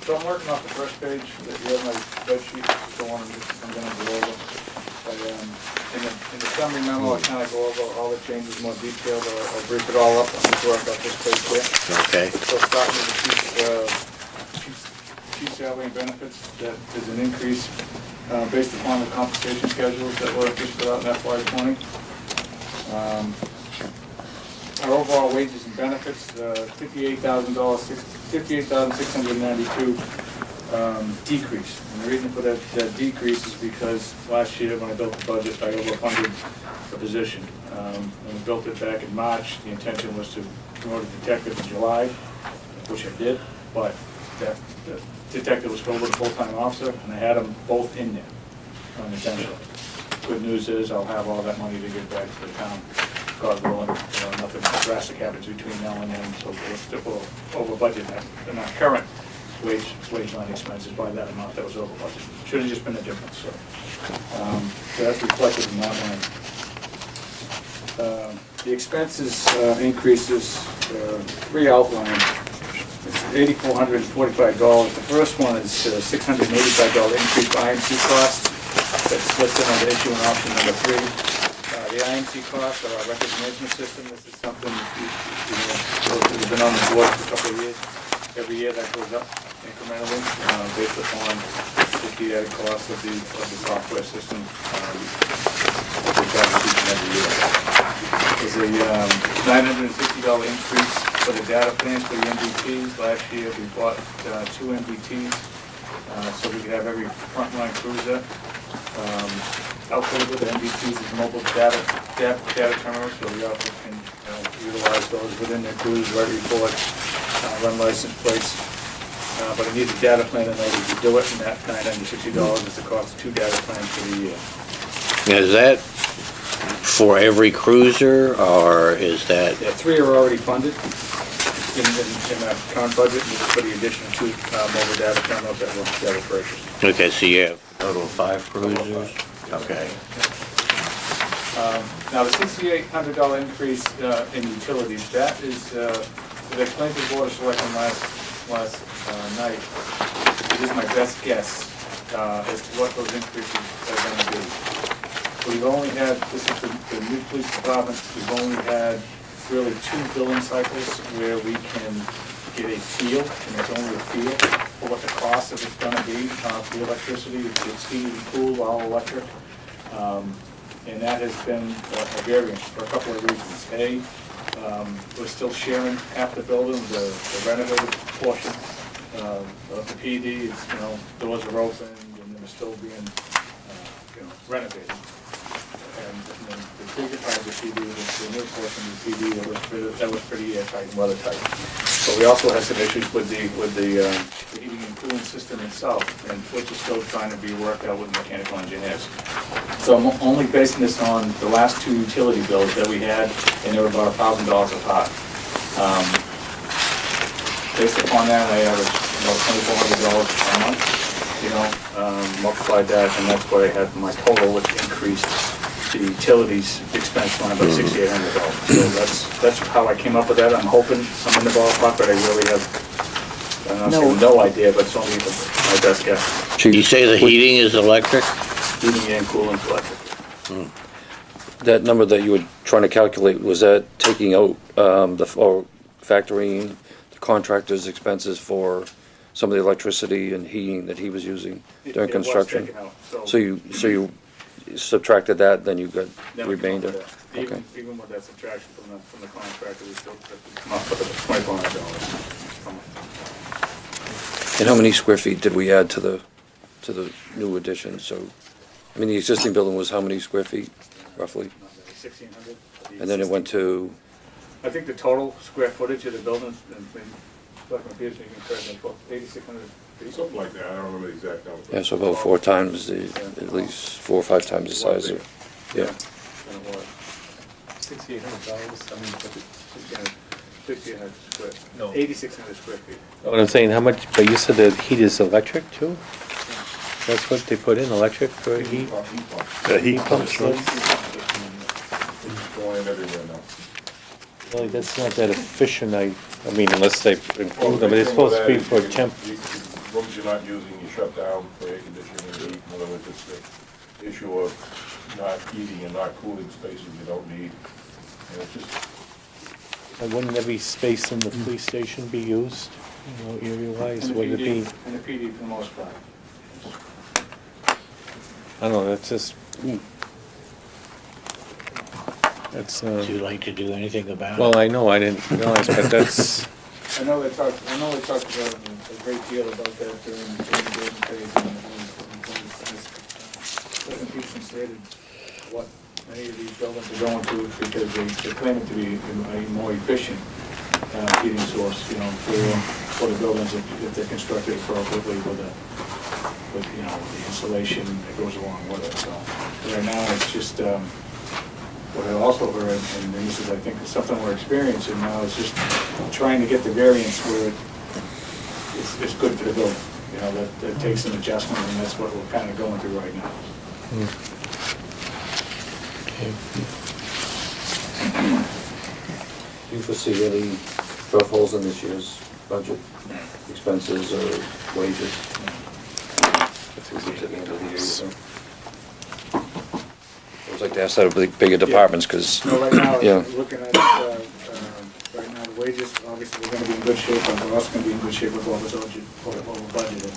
So I'm working off the first page, that you have my spreadsheet, the one I'm gonna go over. But, in the summary memo, I kinda go over all the changes more detailed, I'll brief it all up, I'll just work off this page here. Okay. So starting with the chief salary and benefits, that is an increase, based upon the compensation schedules that were just put out in FY '20. Our overall wages and benefits, $58,692 decrease. And the reason for that decrease is because last year when I built the budget, I overfunded the position. When we built it back in March, the intention was to promote a detective in July, which I did, but the detective was filled with a full-time officer, and I had them both in there unintentionally. Good news is I'll have all that money to give back to the town. God willing, nothing drastic happens between now and then, so we're still over budget in our current wage line expenses by that amount that was over budget. Should have just been a difference, so. So that's reflected in that line. The expenses increases, three outlined. It's $8,445. The first one is $685 increase for IMC costs. That's listed under issue and option number 3. The IMC costs are our records management system. This is something, those that have been on the board for a couple of years. Every year that goes up incrementally, based upon the added cost of the software system. We charge each and every year. There's a $960 increase for the data plans for the MDTs. Last year we bought 2 MDTs, so we could have every frontline cruiser outfitted with the MDTs as mobile data terminals, so the officer can utilize those within their cruise, write reports, run license plates. But it needs a data plan in order to do it, and that $960 is the cost of 2 data plans for the year. Now, is that for every cruiser, or is that? Yeah, 3 are already funded in our current budget, and for the additional 2 mobile data terminals that were purchased. Okay, so you have a total of 5 cruisers? Okay. Now, the $6,800 increase in utilities, that is, I explained to the Board of Selectmen last night, it is my best guess as to what those increases are going to be. We've only had, this is the new police department, we've only had really 2 billing cycles where we can get a feel, and it's only a feel, for what the cost of it's going to be for the electricity. It's heated and cooled, all electric. And that has been a variance for a couple of reasons. A, we're still sharing half the building, the renovated portion of the PD, doors are open and they're still being, renovated. And then the bigger part of the PD, the new portion of the PD, that was pretty airtight and weathertight. But we also had some issues with the heating and cooling system itself, and which is still trying to be worked out with mechanical engineers. So I'm only basing this on the last 2 utility bills that we had, and they were about $1,000 apart. Based upon that, I averaged about $2,400 a month, multiplied that, and that's what I had for my total, which increased the utilities expense line by $6,800. So that's how I came up with that. I'm hoping I'm in the ballpark, but I really have no idea, but it's only my best guess. You say the heating is electric? Heating and cooling is electric. That number that you were trying to calculate, was that taking out or factoring the contractor's expenses for some of the electricity and heating that he was using during construction? It was taken out, So you subtracted that, then you got Then we come up remainder? with that. Okay. Even with that subtraction from the contractor, we still come up with $2,400. And how many square feet did we add to the new addition? So, I mean, the existing building was how many square feet, roughly? 1,600. And then it went to, I think the total square footage of the building, Selectman Peters, you can correct me, 8,600 feet. Something like that, I don't remember the exact number. yeah, so about 4 times at least 4 or 5 times the size of, yeah. $6,800, I mean, 6,800 square, No. 8,600 square feet. What I'm saying, how much, but you said the heat is electric too? That's what they put in, electric for heat? The heat pumps, right? It's going in everywhere now. Well, that's not that efficient, I mean, unless they improve them, it's supposed to be for temp. Rooms you're not using, you shut down for air conditioning and heat. In other words, it's the issue of not heating and not cooling spaces you don't need. And it's just, And wouldn't every space in the police station be used, you know, area-wise, And the would it be? PD, and the PD for the most part. I don't know, that's just, that's, Would you like to do anything about it? well, I know, I didn't realize, but that's, I know they talked about a great deal about that during the building phase, and President Peterson stated what many of these buildings are going to, because they claim it to be a more efficient heating source, you know, for the buildings if they're constructed appropriately with you know, the insulation that goes along with it, so. Right now, it's just, what I also heard, and this is, I think, something we're experiencing now, is just trying to get the variance where it's good for the building. You know, that takes an adjustment, and that's what we're kind of going through right now. Do you foresee any shortfalls in this year's budget, expenses or wages? At the end of the year, so. I always like to ask that of the bigger departments, because, No, right now, yeah. looking at, right now, the wages, obviously, we're gonna be in good shape, but we're also gonna be in good shape with what was budgeted.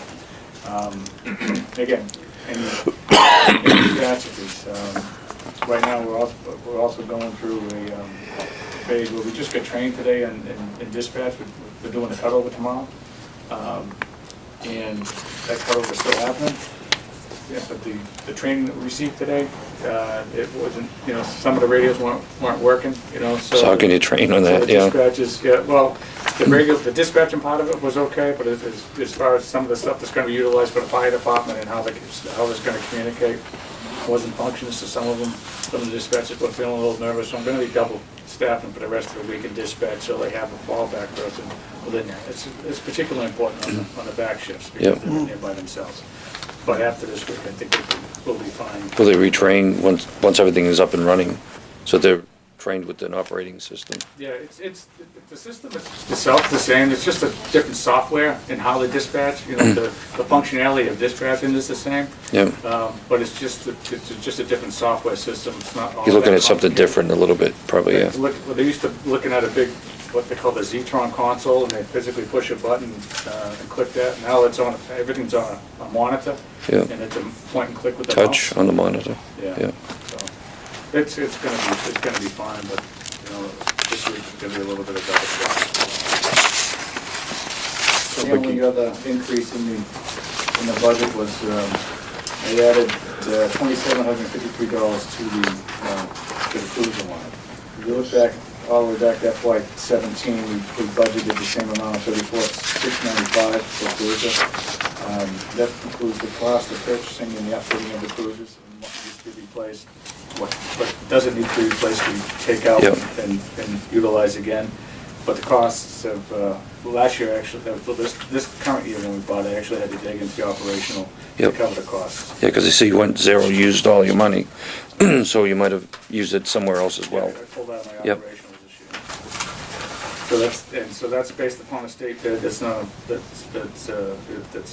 Again, any catastrophes, right now, we're also going through a phase where we just got trained today in dispatch. We're doing a cutover tomorrow. And that cutover is still happening. Yeah, but the training that we received today, it wasn't, you know, some of the radios weren't working, you know, so. So how can you train on that, So the yeah? dispatches, yeah, well, the dispatching part of it was okay, but as far as some of the stuff that's gonna be utilized for the fire department and how it's gonna communicate, wasn't functioning, so some of them, some of the dispatchers were feeling a little nervous, so I'm gonna be double staffing for the rest of the week in dispatch, so they have a fallback person within there. It's particularly important on the back shifts, because they're in there by themselves. But after this week, I think we'll be fine. Will they retrain once everything is up and running? So they're trained with an operating system? Yeah, the system itself the same, it's just a different software in how they dispatch, you know, the functionality of dispatching is the same. Yeah. But it's just a different software system, it's not all You're looking that at something complicated. different a little bit, probably, yeah. Well, they used to looking at a big, what they call the Zetron console, and they physically push a button and click that. Now everything's on a monitor, Yeah. and it's a point and click with the mouse. Touch on the monitor, yeah. So it's gonna be fine, but you know, this week is gonna be a little bit of double shot. So the only other increase in the budget was they added $2,753 to the cruiser line. If you look back, all the way back to FY17, we budgeted the same amount of $34,695 for cruiser. That includes the cost of purchasing and the upfitting of the cruisers, and what needs to be replaced, what doesn't need to be replaced, we take out Yep. and utilize again. But the costs of, last year, actually, this current year when we bought it, I actually had to dig into the operational to Yep. cover the costs. Yeah, because you see you went zero, used all your money, so you might have used it somewhere else as well. I pulled out my Yep. operationals this year. So that's based upon a state bid, that's not, so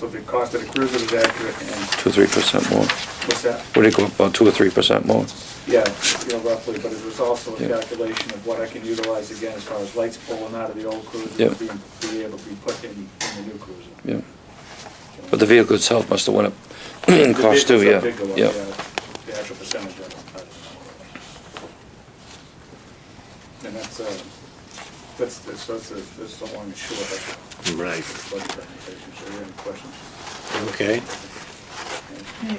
the cost of the cruiser is accurate, and 2 or 3% more. what's that? Would it go up about 2 or 3% more? Yeah, you know, roughly, but it was also a Yeah. calculation of what I can utilize again as far as lights pulling out of the old cruiser, Yeah. be able to be put in the new cruiser. Yeah. But the vehicle itself must have went up in The cost too, yeah. vehicle's a big one, Yeah. the actual percentage of it. And that's the long and short of Right, the budget presentation. So, any questions? okay.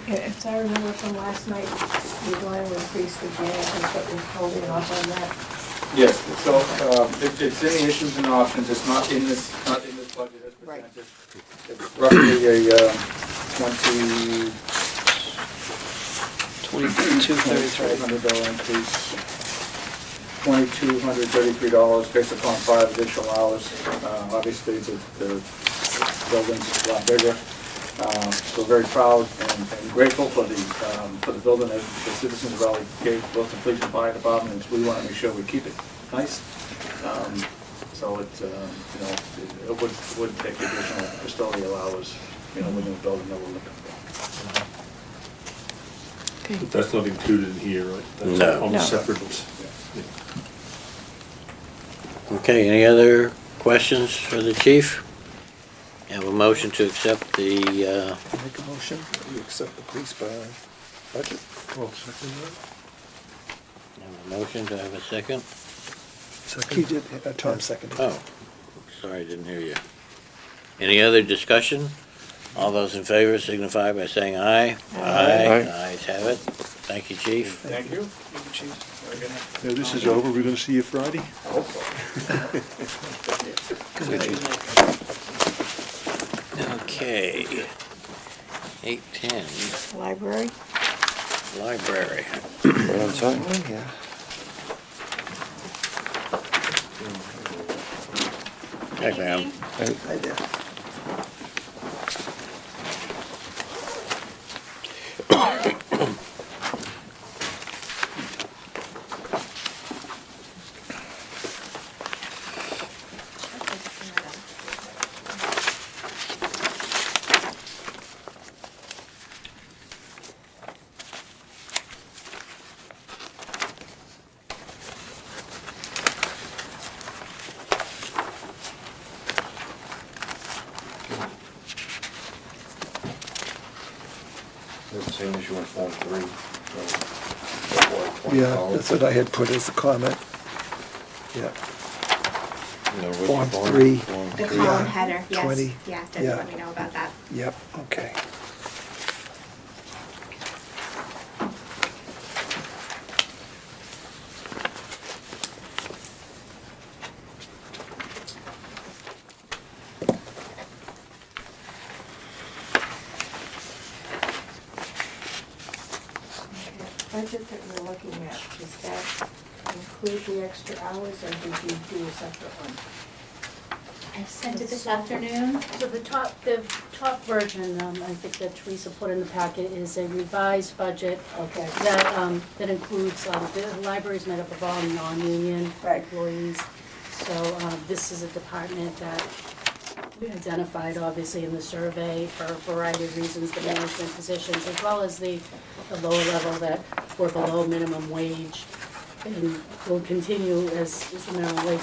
If I remember from last night, you're going to increase the grant, but we're holding off on that. Yes, so it's any issues and options, it's not in this budget as Right. presented. It's roughly a $2,233 increase. $2,233 based upon 5 additional hours. Obviously, the building's a lot bigger. So very proud and grateful for the building that the citizens of Raleigh gave both the police and fire department, and we want to make sure we keep it nice. So it, you know, it would take additional custodial hours, you know, within the building that we're looking for. But that's not included in here, right? That's No. on No. a separate. Okay, any other questions for the chief? Have a motion to accept the, Make a motion, we accept the police budget. Well, second that. have a motion, to have a second? He did, Tom seconded. Oh, sorry, didn't hear you. Any other discussion? All those in favor signify by saying aye. Aye. Ayes have it. Thank you, chief. Thank you. Very good. Now, this is over, we're gonna see you Friday? I hope so. Okay. 8:10, Library? library. Right on time. Oh, yeah. Hi, ma'am. Hi there. They're the same issue in Form 3. Yeah, that's what I had put as a comment. Yeah. Form 3. The Yeah, column header, yes. 20, Yeah, Debbie yeah. let me know about that. Yep, okay. Budget that we're looking at, does that include the extra hours, or did you do a separate one? I sent it this afternoon. So the top version, I think that Teresa put in the packet is a revised budget Okay. that includes, the library's made up of all non-union Right. employees. So this is a department that we identified, obviously, in the survey for a variety of reasons, the management positions, as well as the lower level that were below minimum wage and will continue as the minimum wage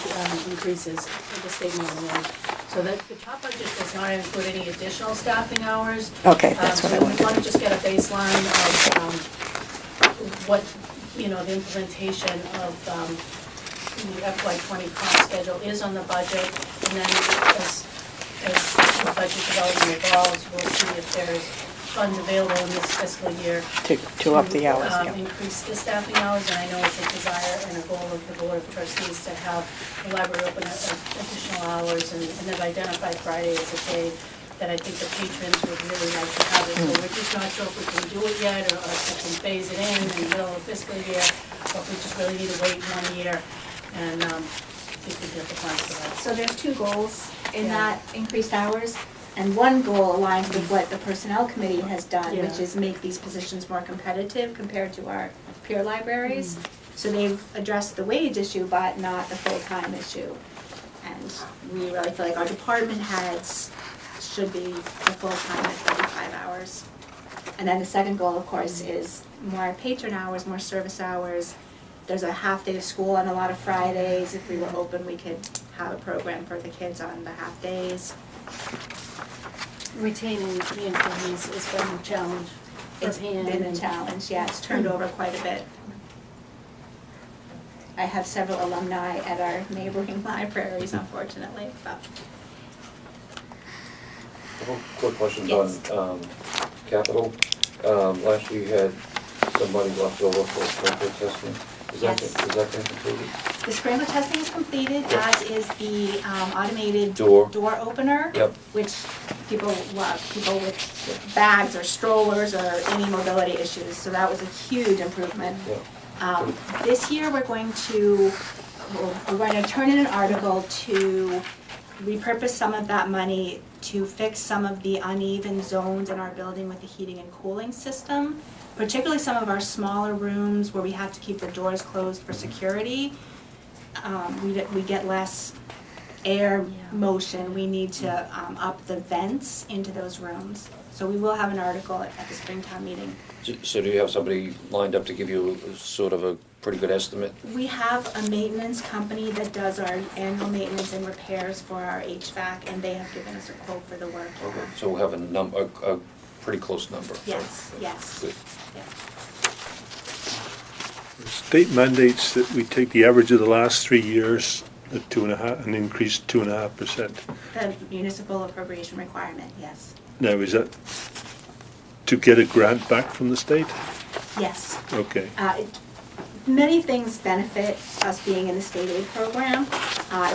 increases, the state minimum wage. So that the top budget does not include any additional staffing hours. Okay, that's what I So wanted. we want to just get a baseline of what, the implementation of the FY20 cost schedule is on the budget. And then as the budget development evolves, we'll see if there's funds available in this fiscal year To up the hours, yeah. increase the staffing hours, and I know it's a desire and a goal of the Board of Trustees to have the library open additional hours, and they've identified Friday as a day that I think the patrons would really like to have it. So we're just not sure if we can do it yet, or if we can phase it in the middle of the fiscal year, or if we just really need to wait 1 year and we could get the funds for that. So there's two goals in Yeah. that increased hours. And one goal aligns with what the Personnel Committee has done, which Yeah. is make these positions more competitive compared to our peer libraries. So they've addressed the wage issue, but not the full-time issue. And we really feel like our department heads should be the full-time at 35 hours. And then the second goal, of course, is more patron hours, more service hours. There's a half day of school on a lot of Fridays. If we were open, we could have a program for the kids on the half days. Retaining the employees has been a challenge for It's Pam. been a and- challenge, yeah, it's turned over quite a bit. I have several alumni at our neighboring libraries, unfortunately, but. Quick question Yes. on capital. Last year you had some money left over for sprinkler testing. Is that Yes. been completed? The sprinkler testing is completed, as is the automated Door. opener. Yep. Which people love, people with bags or strollers or any mobility issues, so that was a huge improvement. Yeah. This year, we're going to turn in an article to repurpose some of that money to fix some of the uneven zones in our building with the heating and cooling system, particularly some of our smaller rooms where we have to keep the doors closed for security. we get less air motion, we need to up the vents into those rooms. So we will have an article at the Springtown meeting. So do you have somebody lined up to give you sort of a pretty good estimate? We have a maintenance company that does our annual maintenance and repairs for our HVAC, and they have given us a quote for the work. Okay, so we'll have a pretty close number. Yes, yes. Good. Yeah. The state mandates that we take the average of the last 3 years at 2.5, and increase 2.5%. The municipal appropriation requirement, yes. Now, is that to get a grant back from the state? Yes. Okay. Many things benefit us being in the state aid program.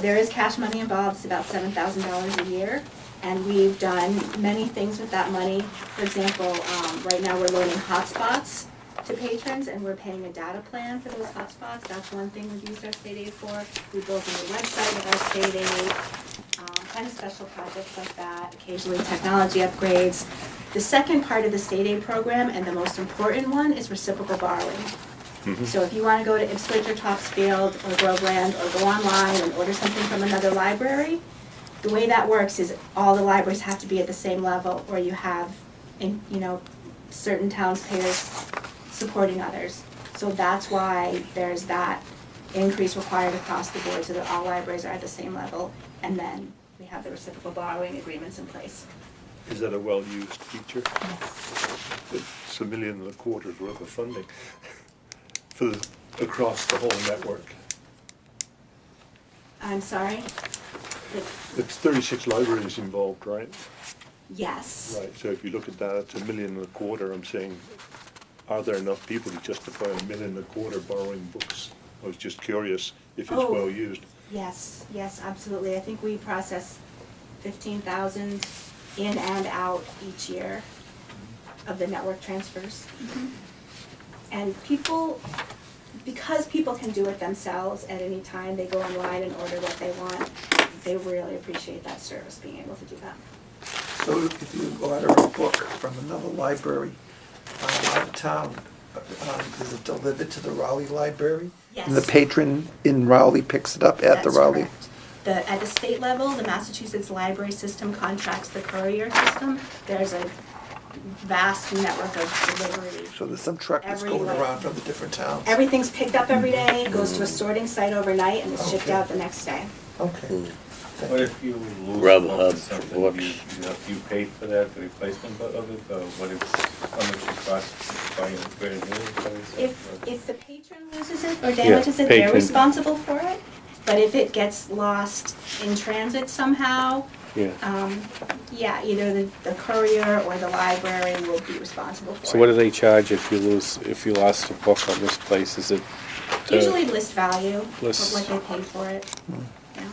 There is cash money involved, it's about $7,000 a year, and we've done many things with that money. For example, right now we're loaning hotspots to patrons, and we're paying a data plan for those hotspots. That's one thing we've used our state aid for. We built a new website with our state aid, kind of special projects like that, occasionally technology upgrades. The second part of the state aid program, and the most important one, is reciprocal borrowing. So if you want to go to Ipswich or Topsfield or Groveland or go online and order something from another library, the way that works is all the libraries have to be at the same level, or you have, certain towns payers supporting others. So that's why there's that increase required across the board, so that all libraries are at the same level, and then we have the reciprocal borrowing agreements in place. Is that a well-used feature? It's $1.25 million worth of funding across the whole network. I'm sorry? It's 36 libraries involved, right? Yes. Right, so if you look at that, it's $1.25 million. I'm saying, are there enough people to justify $1.25 million borrowing books? I was just curious if it's well used. Yes, absolutely. I think we process 15,000 in and out each year of the network transfers. And people, because people can do it themselves at any time, they go online and order what they want. They really appreciate that service, being able to do that. So if you order a book from another library out of town, is it delivered to the Raleigh Library? Yes. And the patron in Raleigh picks it up at the That's Raleigh? correct. At the state level, the Massachusetts Library System contracts the courier system. There's a vast network of delivery. So there's some truck that's going Everywhere. around from the different towns? Everything's picked up every day, goes to a sorting site overnight, and is shipped Okay. out the next day. Okay. What if you lose Grubhub a book or for something, books. you pay for that, the replacement of it, or what if, how much it costs buying a brand new? If the patron loses it or damages it, they're patron. responsible for it. But if it gets lost in transit somehow, Yeah. either the courier or the library will be responsible for it. So what do they charge if you lost a book on this place? Is it? Usually list value, List. what they paid for it. Yeah.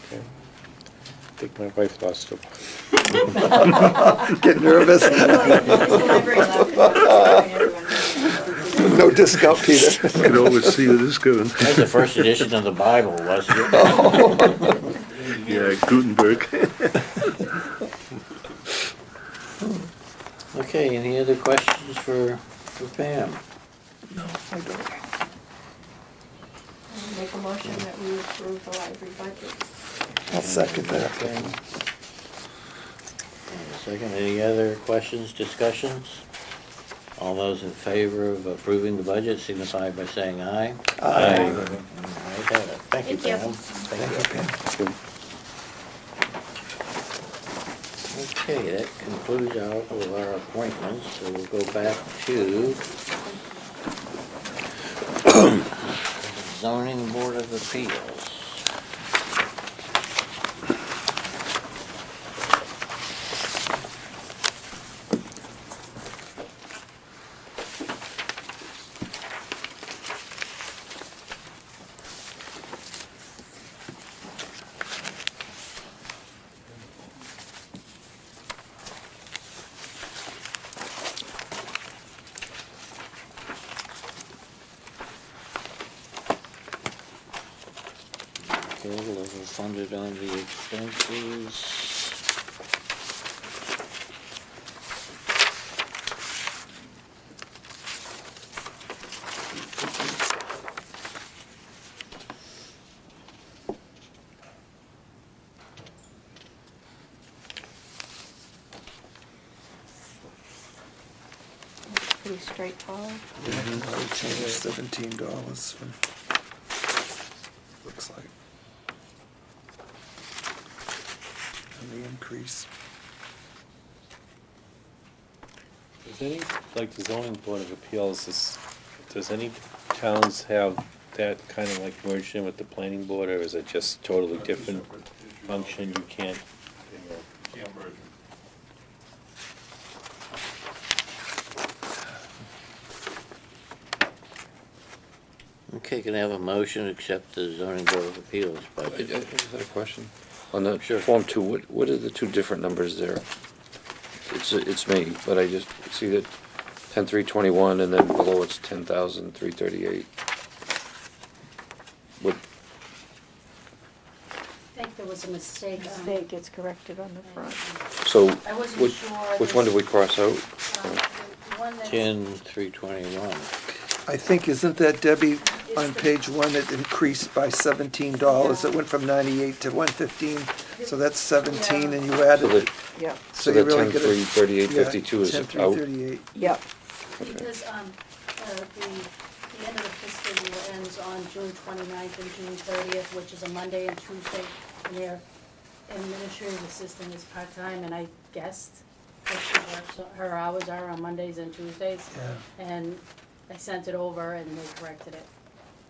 Okay. I think my wife lost a book. Get nervous? No discount, Peter. You can always see where this is going. That's the first edition of the Bible, wasn't it? Yeah, Gutenberg. Okay, any other questions for Pam? No, I don't. Make a motion that we approve the library budget. I'll second that. Okay. And a second, any other questions, discussions? All those in favor of approving the budget signify by saying aye. Aye. Ayes have it. Thank you, Thank you. Pam. Thank you, Pam. Okay, that concludes all of our appointments, so we'll go back to Zoning Board of Appeals. Okay, level funded on the expenses. pretty straightforward. Yeah, we changed $17 from, looks like. And the increase. Does any, like the zoning board of appeals, does any towns have that kind of like merged in with the planning board, or is it just totally different function? You can't. Can't merge them. Okay, can I have a motion to accept the zoning board of appeals Is budget? that a question? On the Sure. Form 2, what are the two different numbers there? It's me, but I just see that 10,321 and then below it's 10,338. What, I think there was a mistake. Mistake gets corrected on the front. so, I wasn't which, sure. which one did we cross out? The one that's. 10,321. I think, isn't that, Debbie, on page 1, it increased by $17? It went from 98 to 115, so that's 17, and you So added, that, Yep, so you that really get a- 10,338.52 is out? 10,338. yep. Because, the end of the fiscal year ends on June 29th and June 30th, which is a Monday and Tuesday, and their administrative assistant is part-time, and I guessed that she works, her hours are on Mondays and Tuesdays. Yeah. And I sent it over and they corrected it.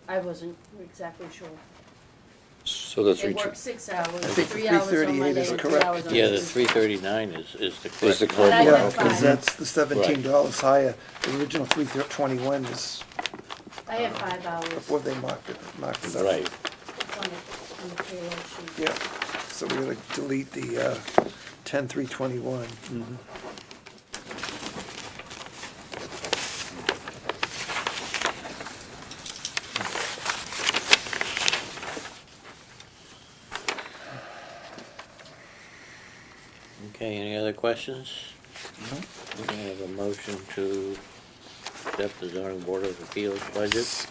I wasn't exactly sure. So the They 3, work 6 hours, I think the 3 hours on 338 Monday is and 3 correct. hours on Yeah, the Tuesday. 339 is the Is the correct. correct But I one? did Yeah, because fine. that's the $17 higher. The original 321 is I have 5 hours. before they marked it up. Right. It's on the payroll sheet. Yeah, so we're gonna delete the 10,321. Okay, any other questions? No. We have a motion to accept the zoning board of appeals budget.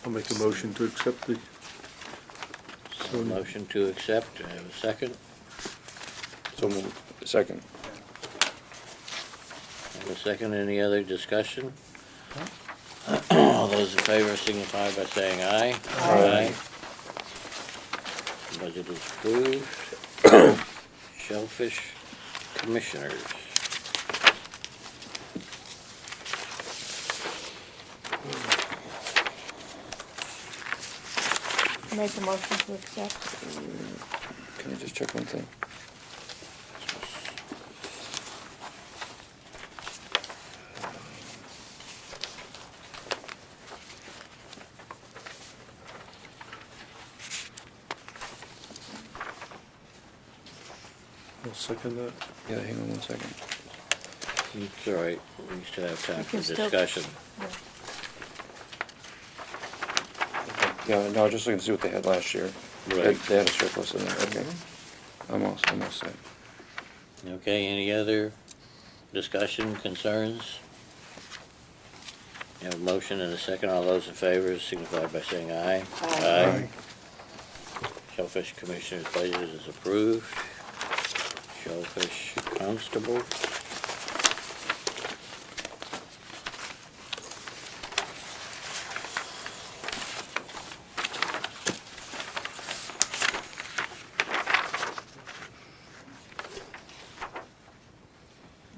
I'll make a motion to accept the, A motion to accept, I have a second. So moved. Second. I have a second, any other discussion? All those in favor signify by saying aye. Aye. Budget is approved. Shellfish commissioners. Make a motion to accept. Can I just check one thing? I'll second that. Yeah, hang on one second. It's all right, we still have time We for can still- discussion. Yeah, no, just looking to see what they had last year. Right. They had a surplus in there, okay. I'm all set. Okay, any other discussion, concerns? You have a motion and a second, all those in favor signify by saying aye. Aye. Shellfish Commissioner's budget is approved. Shellfish Constable.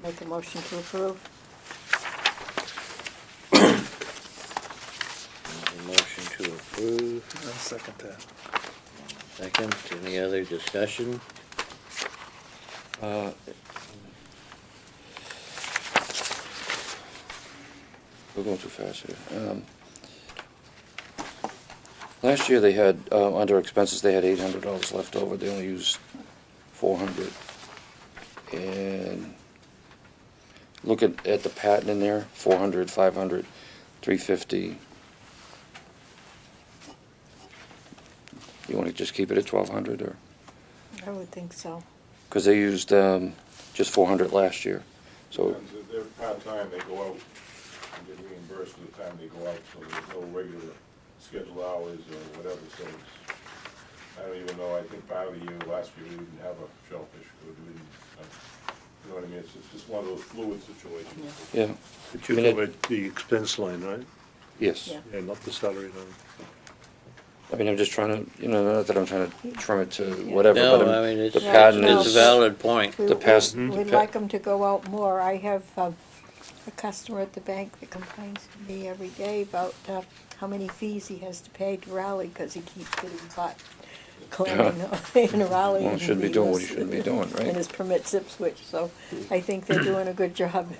Make a motion to approve. A motion to approve. I'll second that. Second, any other discussion? We're going too fast here. Last year they had, under expenses, they had $800 left over. They only used $400. And look at the patent in there, $400, $500, $350. You want to just keep it at $1,200 or? I would think so. Because they used just $400 last year. So Depends, if they're part-time, they go out and get reimbursed for the time they go out, so there's no regular scheduled hours or whatever, so it's, I don't even know, I think part of the year, last year, we didn't have a shellfish, we didn't, You know what I mean? It's just one of those fluid situations. Yeah, But you I mean, covered the expense line, right? yes. Yeah. Yeah, not the salary line. I mean, I'm just trying to, not that I'm trying to trim it to whatever, No, but I mean, it's, the pattern no, it's a is, valid point. We- The past- We'd the pa- like them to go out more. I have a customer at the bank that complains to me every day about how many fees he has to pay to Raleigh because he keeps getting caught clamming in Raleigh. well, and shouldn't be he doing what he was- shouldn't be doing, And right? his permit zip switch, so I think they're doing a good job.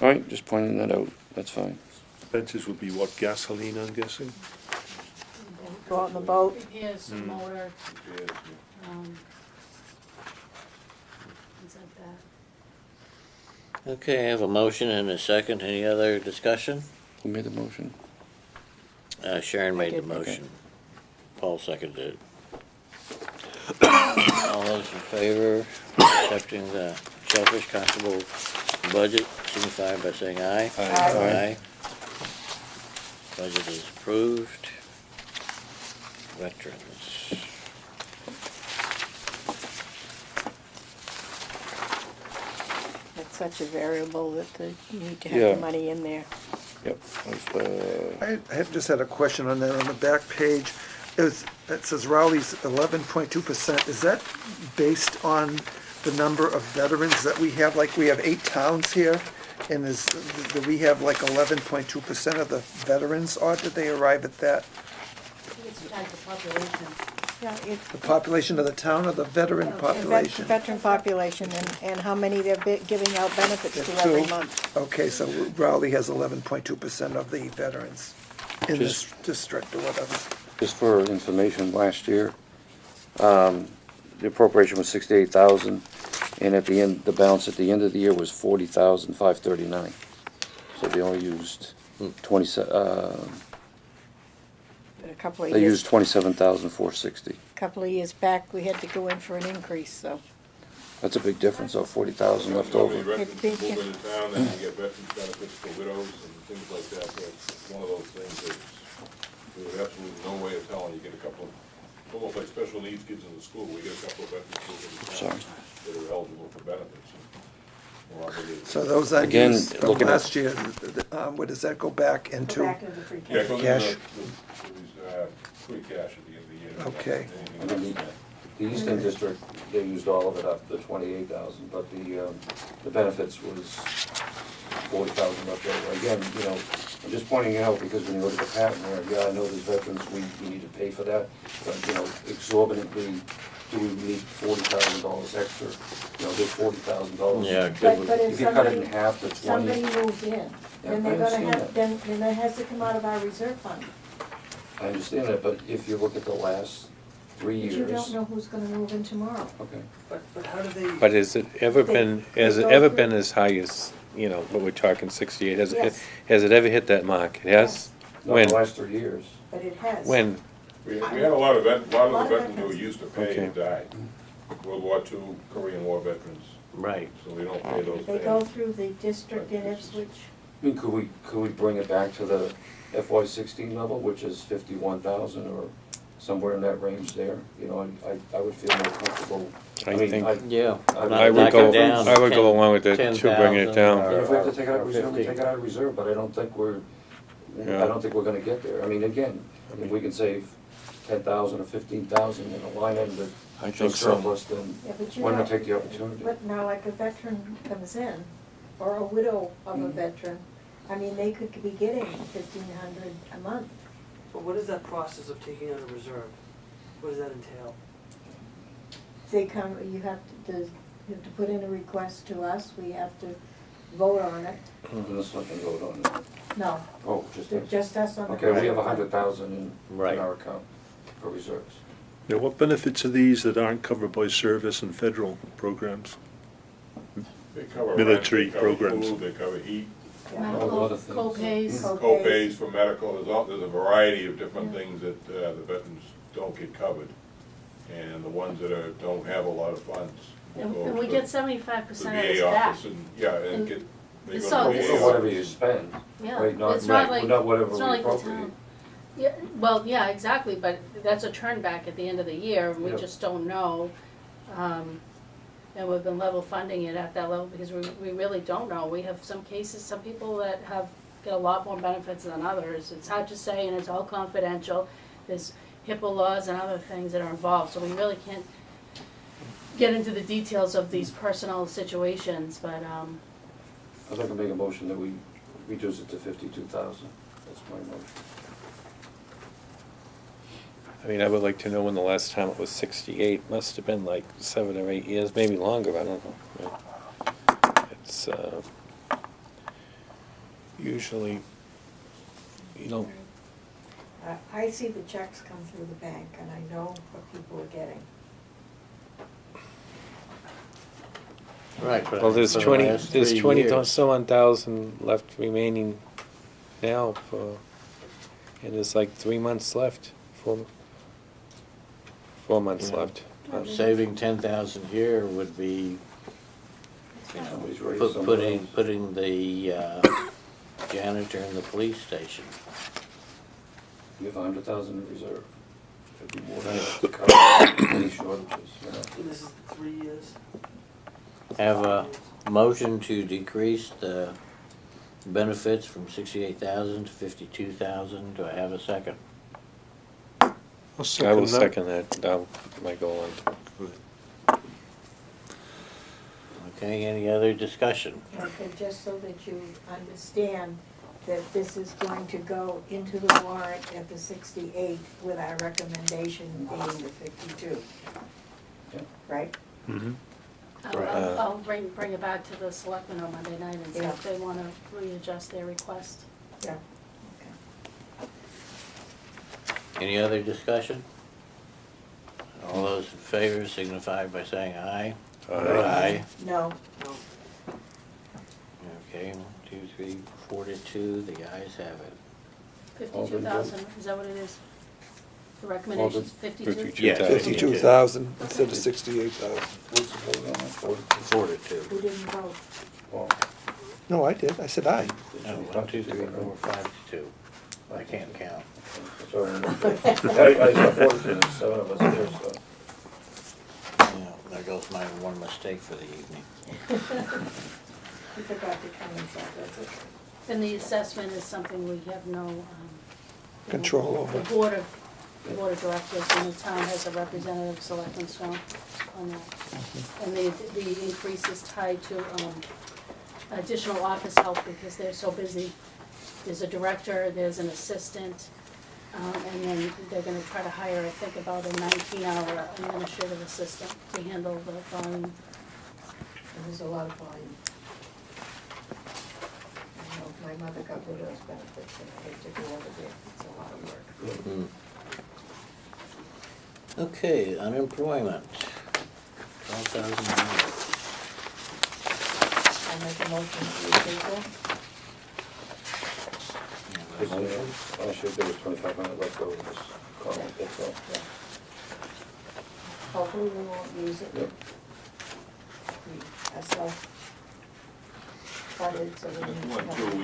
All right, just pointing that out, that's fine. Expenses would be what, gasoline, I'm guessing? Go out on the boat. Repairs, some motor, Repairs, things like that. Okay, I have a motion and a second. Any other discussion? Who made the motion? Sharon made the did. motion. Paul seconded it. All those in favor of accepting the Shellfish Constable budget, signify by saying aye. Aye. Aye. Budget is approved. Veterans. It's such a variable that you need to have Yeah. the money in there. Yep. I have just had a question on that, on the back page. It says Raleigh's 11.2%. Is that based on the number of veterans that we have? Like, we have 8 towns here, and do we have like 11.2% of the veterans, or did they arrive at that? I think it's tied to population. Yeah, it's The population of the town or the veteran population? veteran population and how many they're giving out benefits to There's every two. month. Okay, so Raleigh has 11.2% of the veterans in this district or whatever. Just for information, last year, the appropriation was 68,000, and at the end, the balance at the end of the year was 40,539. So they only used 20, A couple of they years, used 27,460. couple of years back, we had to go in for an increase, so. That's a big difference, though, 40,000 left So many over. veterans Big, move into town, then you get veterans benefits for widows and things like that. So it's one of those things that there's absolutely no way of telling. You get a couple of, almost like special needs kids in the school. We get a couple of veterans kids in town Sorry. that are eligible for benefits. We're obligated. So those Again, unused from looking at- last year, where does that go back into? Go back into the free Yeah, cash. it goes Cash. into free cash at the end of the year. Okay. Anything less than that. The Eastern District, they used all of it up, the 28,000, but the benefits was 40,000 left over. Again, I'm just pointing it out because when you look at the pattern here, yeah, I know there's veterans, we need to pay for that, but, exorbitantly, do we need $40,000 extra? There's $40,000. Yeah, But if If you cut it in somebody, half to 20. somebody moves in, Yeah, then I they're gonna understand have, then that has to come out of our reserve fund. I understand that, but if you look at the last 3 But years. you don't know who's gonna move in tomorrow. Okay. But how do they? But has it ever They- been, they has it go ever through- been as high as, what we're talking, 68? Yes. Has it ever hit that mark? It has? Not When? the last 3 years. But it has. When? We had a lot of the veterans who veterans. used to pay Okay. and died. World War II, Korean War veterans, Right. so we don't pay those They go families. through the district in Ipswich. I mean, could we bring it back to the FY16 level, which is 51,000 or somewhere in that range there? I would feel more comfortable. I mean, think- Yeah. I would Knock go, it down I would go 10 along with that, to bringing it 10,000 down. And if we have to take it out or of reserve, we 50. take it out of reserve, but I don't think Yeah. I don't think we're gonna get there. I mean, again, if we can save 10,000 or 15,000 in a line item that I shows think so. surplus, then Yeah, but why not take the opportunity? But now, like a veteran comes in, or a widow of a veteran, I mean, they could be getting 1,500 a month. But what is that process of taking out a reserve? What does that entail? They come, you have to put in a request to us, we have to vote on it. Let's let them vote on it. No, Oh, just us. just us on the. Okay, we have reserve fund. 100,000 in Right. our account for reserves. Now, what benefits are these that aren't covered by service and federal programs? They cover rent, Military they cover programs. food, they cover heat, Yeah. All other Medical, things. co-pays. co-pays for medical, there's a variety of different things that the veterans don't get covered. And the ones that don't have a lot of funds will And go and we to get the 75% of this VA back. office and, yeah, and And get, they so go to the this VA is- Or whatever office. you spend, Yeah, right? Not, it's not right, like, not whatever it's we not like the appropriate. town. Yeah, well, yeah, exactly, but that's a turn back at the end of the year, and we Yep. just don't know. And we've been level funding it at that level because we really don't know. We have some cases, some people that get a lot more benefits than others. It's hard to say, and it's all confidential. There's HIPAA laws and other things that are involved, so we really can't get into the details of these personal situations, but, I'd like to make a motion that we reduce it to 52,000. That's my motion. I mean, I would like to know when the last time it was 68. Must have been like 7 or 8 years, maybe longer, I don't know. It's usually, you know, I see the checks come through the bank, and I know what people are getting. Right, but well, there's for the 20, last there's 3 20 years. some odd thousand left remaining now and there's like 3 months left, 4 months Yeah. left. Saving 10,000 here would be, you know, Somebody's raised somewhere putting else. the janitor in the police station. You have 100,000 in reserve. It'd be more than enough to cover any shortages, you know. So this is 3 years? Have a motion to decrease the benefits from 68,000 to 52,000. Do I have a second? I'll I will that. second that. That might go on. Okay, any other discussion? Okay, just so that you understand that this is going to go into the warrant at the 68 with our recommendation being the 52. Yeah. Right? Mm-hmm. I'll bring it back to the selectmen on Monday night and see if they wanna readjust their request. Yeah. Any other discussion? All those in favor signify by saying aye. Aye. No. Okay, 1, 2, 3, 4 to 2, the ayes have it. 52,000, is that what it is? The recommendation's 52? Yeah, 52,000 instead of 68,000. What's the vote on that? 4 to 2. Who didn't vote? Well, No, I did, I said aye. No, 1, 2, 3, 4, 5 to 2. I can't count. sorry. I saw 42, there's 7 of us here, so. Yeah, there goes my one mistake for the evening. You forgot to come inside, that's it. And the assessment is something we have no, Control over. The board of directors in the town has a representative, selectman stone on that. And the increase is tied to, additional office help because they're so busy. There's a director, there's an assistant, and then they're gonna try to hire, I think, about a 19-hour administrative assistant to handle the volume. There's a lot of volume. I know my mother got rid of those benefits and I hate to do all of it, it's a lot of work. Okay, unemployment, 12,000. I'll make a motion to approve I should there was 2,500 left over this column, that's all. Yeah. Hopefully we won't use it. Yep. That's funded, so we That's need one, to too, have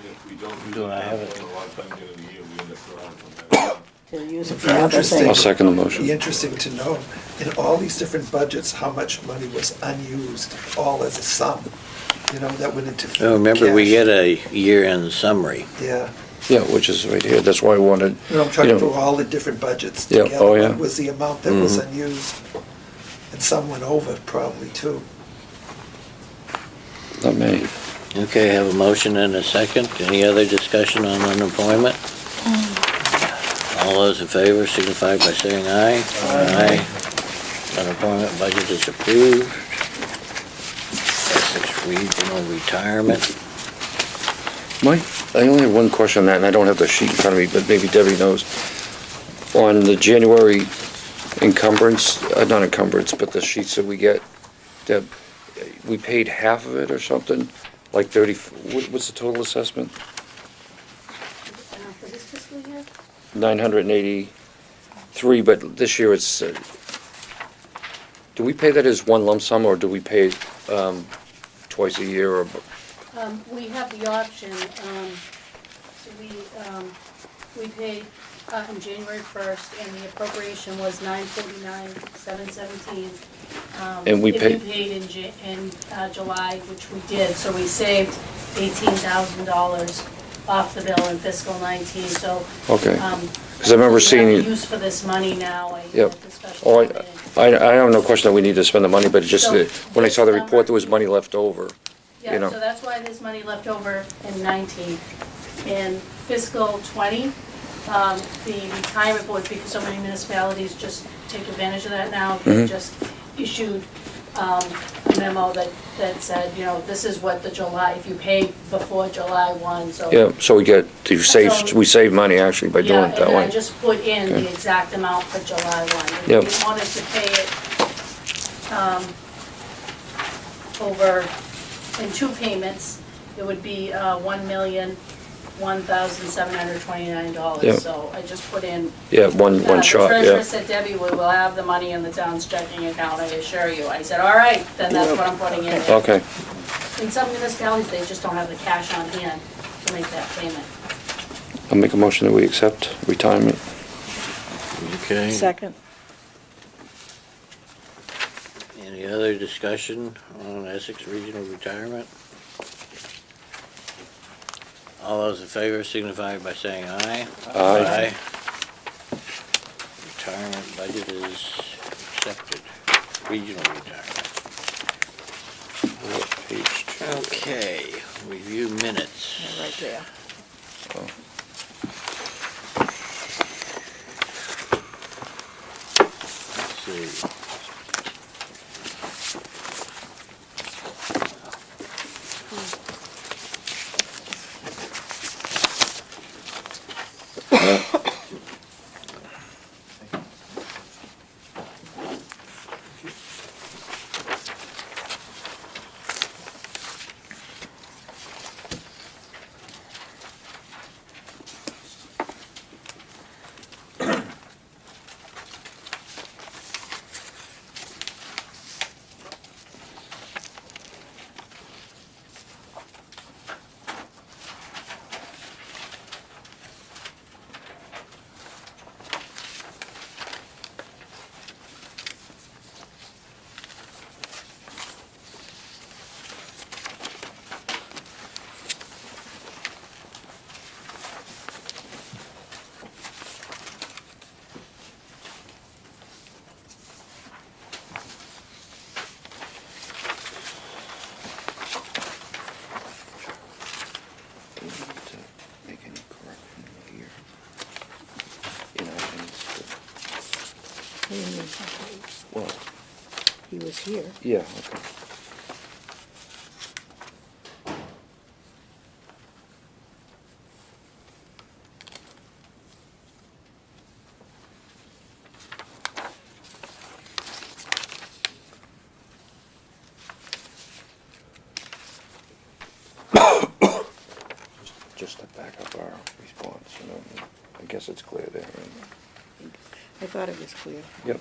if we don't use Do I have it, it? a lot of times in the year, we end up drawing from that. to use it for Be other interesting. things. I'll second the motion. Be interesting to know, in all these different budgets, how much money was unused, all as a sum. You know, that went into Oh, remember, we cash. get a year-end summary. Yeah, Yeah, which is right here, that's why I wanted, you know, I'm you trying know, through all the different budgets Yeah, together. oh, yeah. What was the amount that was Mhm. unused? And some went over probably too. not me. Okay, I have a motion and a second. Any other discussion on unemployment? All those in favor signify by saying aye. Aye. Unemployment budget is approved. Essex Regional Retirement. Mike, I only have one question on that, and I don't have the sheet in front of me, but maybe Debbie knows. On the January encumbrance, not encumbrance, but the sheets that we get, Deb, we paid half of it or something? Like 30, what's the total assessment? For this fiscal year? 983, but this year it's, do we pay that as one lump sum, or do we pay twice a year, or? We have the option, so we pay On January 1st, and the appropriation was $949,717. And we If paid- you paid in July, which we did, so we saved $18,000 off the bill in fiscal 19, so. Okay. 'Cause I remember seeing You it- have use for this money now, Yep. the special. Oh, town meeting. I have no question that we need to spend the money, but it's just So that when I saw the this report, there was number- money left over, you Yeah, know. so that's why there's money left over in 19. In fiscal 20, the retirement board, because so many municipalities just take advantage of that now, they Mhm. just issued a memo that said, you know, this is what the July, if you pay before July 1, so. Yeah, so we So- save money actually by doing it that Yeah, and then I way. just put in Okay. the exact amount for July 1. And Yep. If you wanted to pay it over in two payments, it would be $1,001,729. Yep. So I just put in. Yeah, one shot, The yeah. treasurer said, Debbie, we will have the money in the town's checking account, I assure you. I said, all right, then that's what I'm putting in there. Okay, In some municipalities, they just don't have the cash on hand to make that payment. I'll make a motion that we accept retirement. Okay. Second. Any other discussion on Essex Regional Retirement? All those in favor signify by saying aye. Aye. Retirement budget is accepted. Regional retirement. Page 2. Okay, review minutes. Right there. Let's see. Do we need to make any correction here? In our minutes? What do you mean? Well, He was here. yeah, okay. Just to back up our response, you know, I guess it's clear there. Right? I thought it was clear. Yep.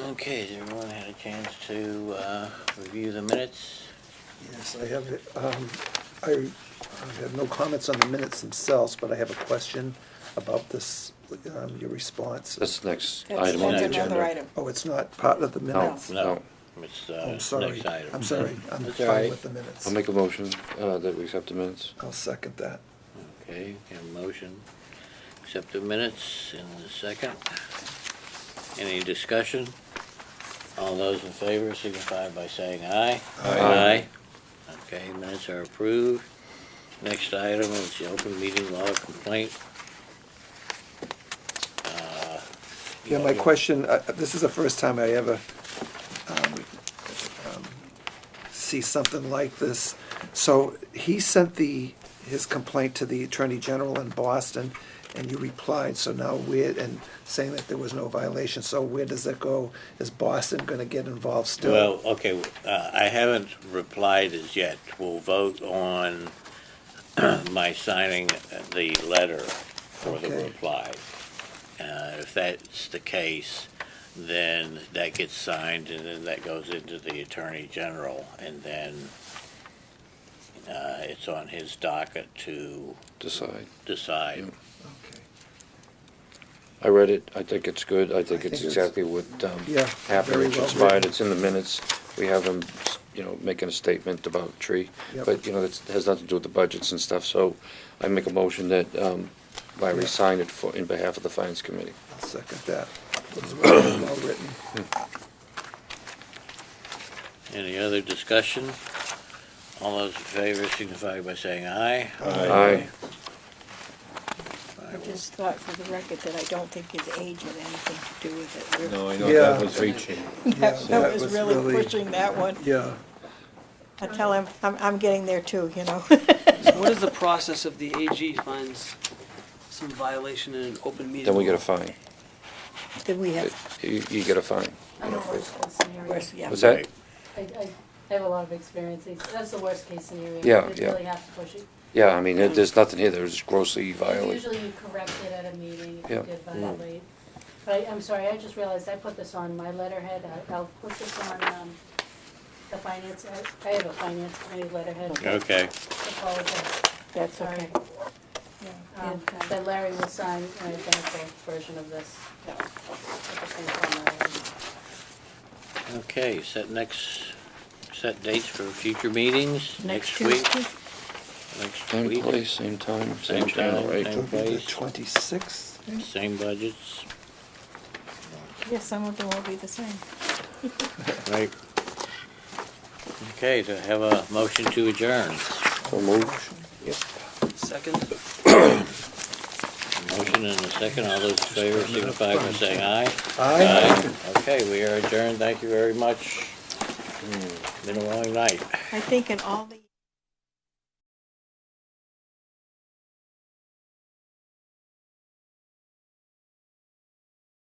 Okay, has everyone had a chance to review the minutes? Yes, I have, I have no comments on the minutes themselves, but I have a question about this, your response. That's the next That's item on the another agenda. item. Oh, it's not part of the minutes? No, it's I'm sorry. next item. I'm sorry, I'm That's all fine right. with the minutes. I'll make a motion that we accept the minutes. I'll second that. Okay, have a motion, accept the minutes in the second. Any discussion? All those in favor signify by saying aye. Aye. Okay, minutes are approved. Next item is the open meeting law complaint. Yeah, my question, this is the first time I ever see something like this. So he sent his complaint to the Attorney General in Boston, and you replied, so now and saying that there was no violation, so where does that go? Is Boston gonna get involved still? Well, okay, I haven't replied as yet. We'll vote on my signing the letter for the Okay. reply. If that's the case, then that gets signed, and then that goes into the Attorney General, and then it's on his docket to Decide. decide. Yeah. Okay. I read it. I think it's good. I think I it's think it's- exactly what Yeah, happened, very it well transpired. written. It's in the minutes. We have him, making a statement about tree. Yep. But, that has nothing to do with the budgets and stuff, so I make a motion that Larry Yeah. sign it in behalf of the Finance Committee. I'll second that. It was well written. Any other discussion? All those in favor signify by saying aye. Aye. I just thought for the record that I don't think his age had anything to do with it. No, I know Yeah. that was reaching. That was really pushing that one. Yeah. I tell him, I'm getting there too, So what is the process if the AG finds some violation in an open meeting? Then we get a law? fine. Did we have, You get a fine. I know worst case scenario. where's, yeah. What's that? I have a lot of experience. That's the worst case scenario. Yeah, You yeah. really have to push it. Yeah, I mean, there's nothing here that was grossly violated. Usually you correct it at a meeting if Yeah. you did violate. But I'm sorry, I just realized I put this on my letterhead. I'll put this on the finance, I have a finance committee letterhead. Okay. Apologize. That's Sorry. okay. That Larry will sign an identical version of this. At the FinCom letter. Okay, set dates for future meetings Next week. Tuesday? Next Same week. place, same time, Same same channel, time, right? same It'll be the place, 26th. same budgets, Yeah, some of them will be the same. right? Okay, to have a motion to adjourn. So moved. Second? Motion and a second, all those in favor signify by saying aye. Aye. Okay, we are adjourned, thank you very much. Been a long night. I think in all the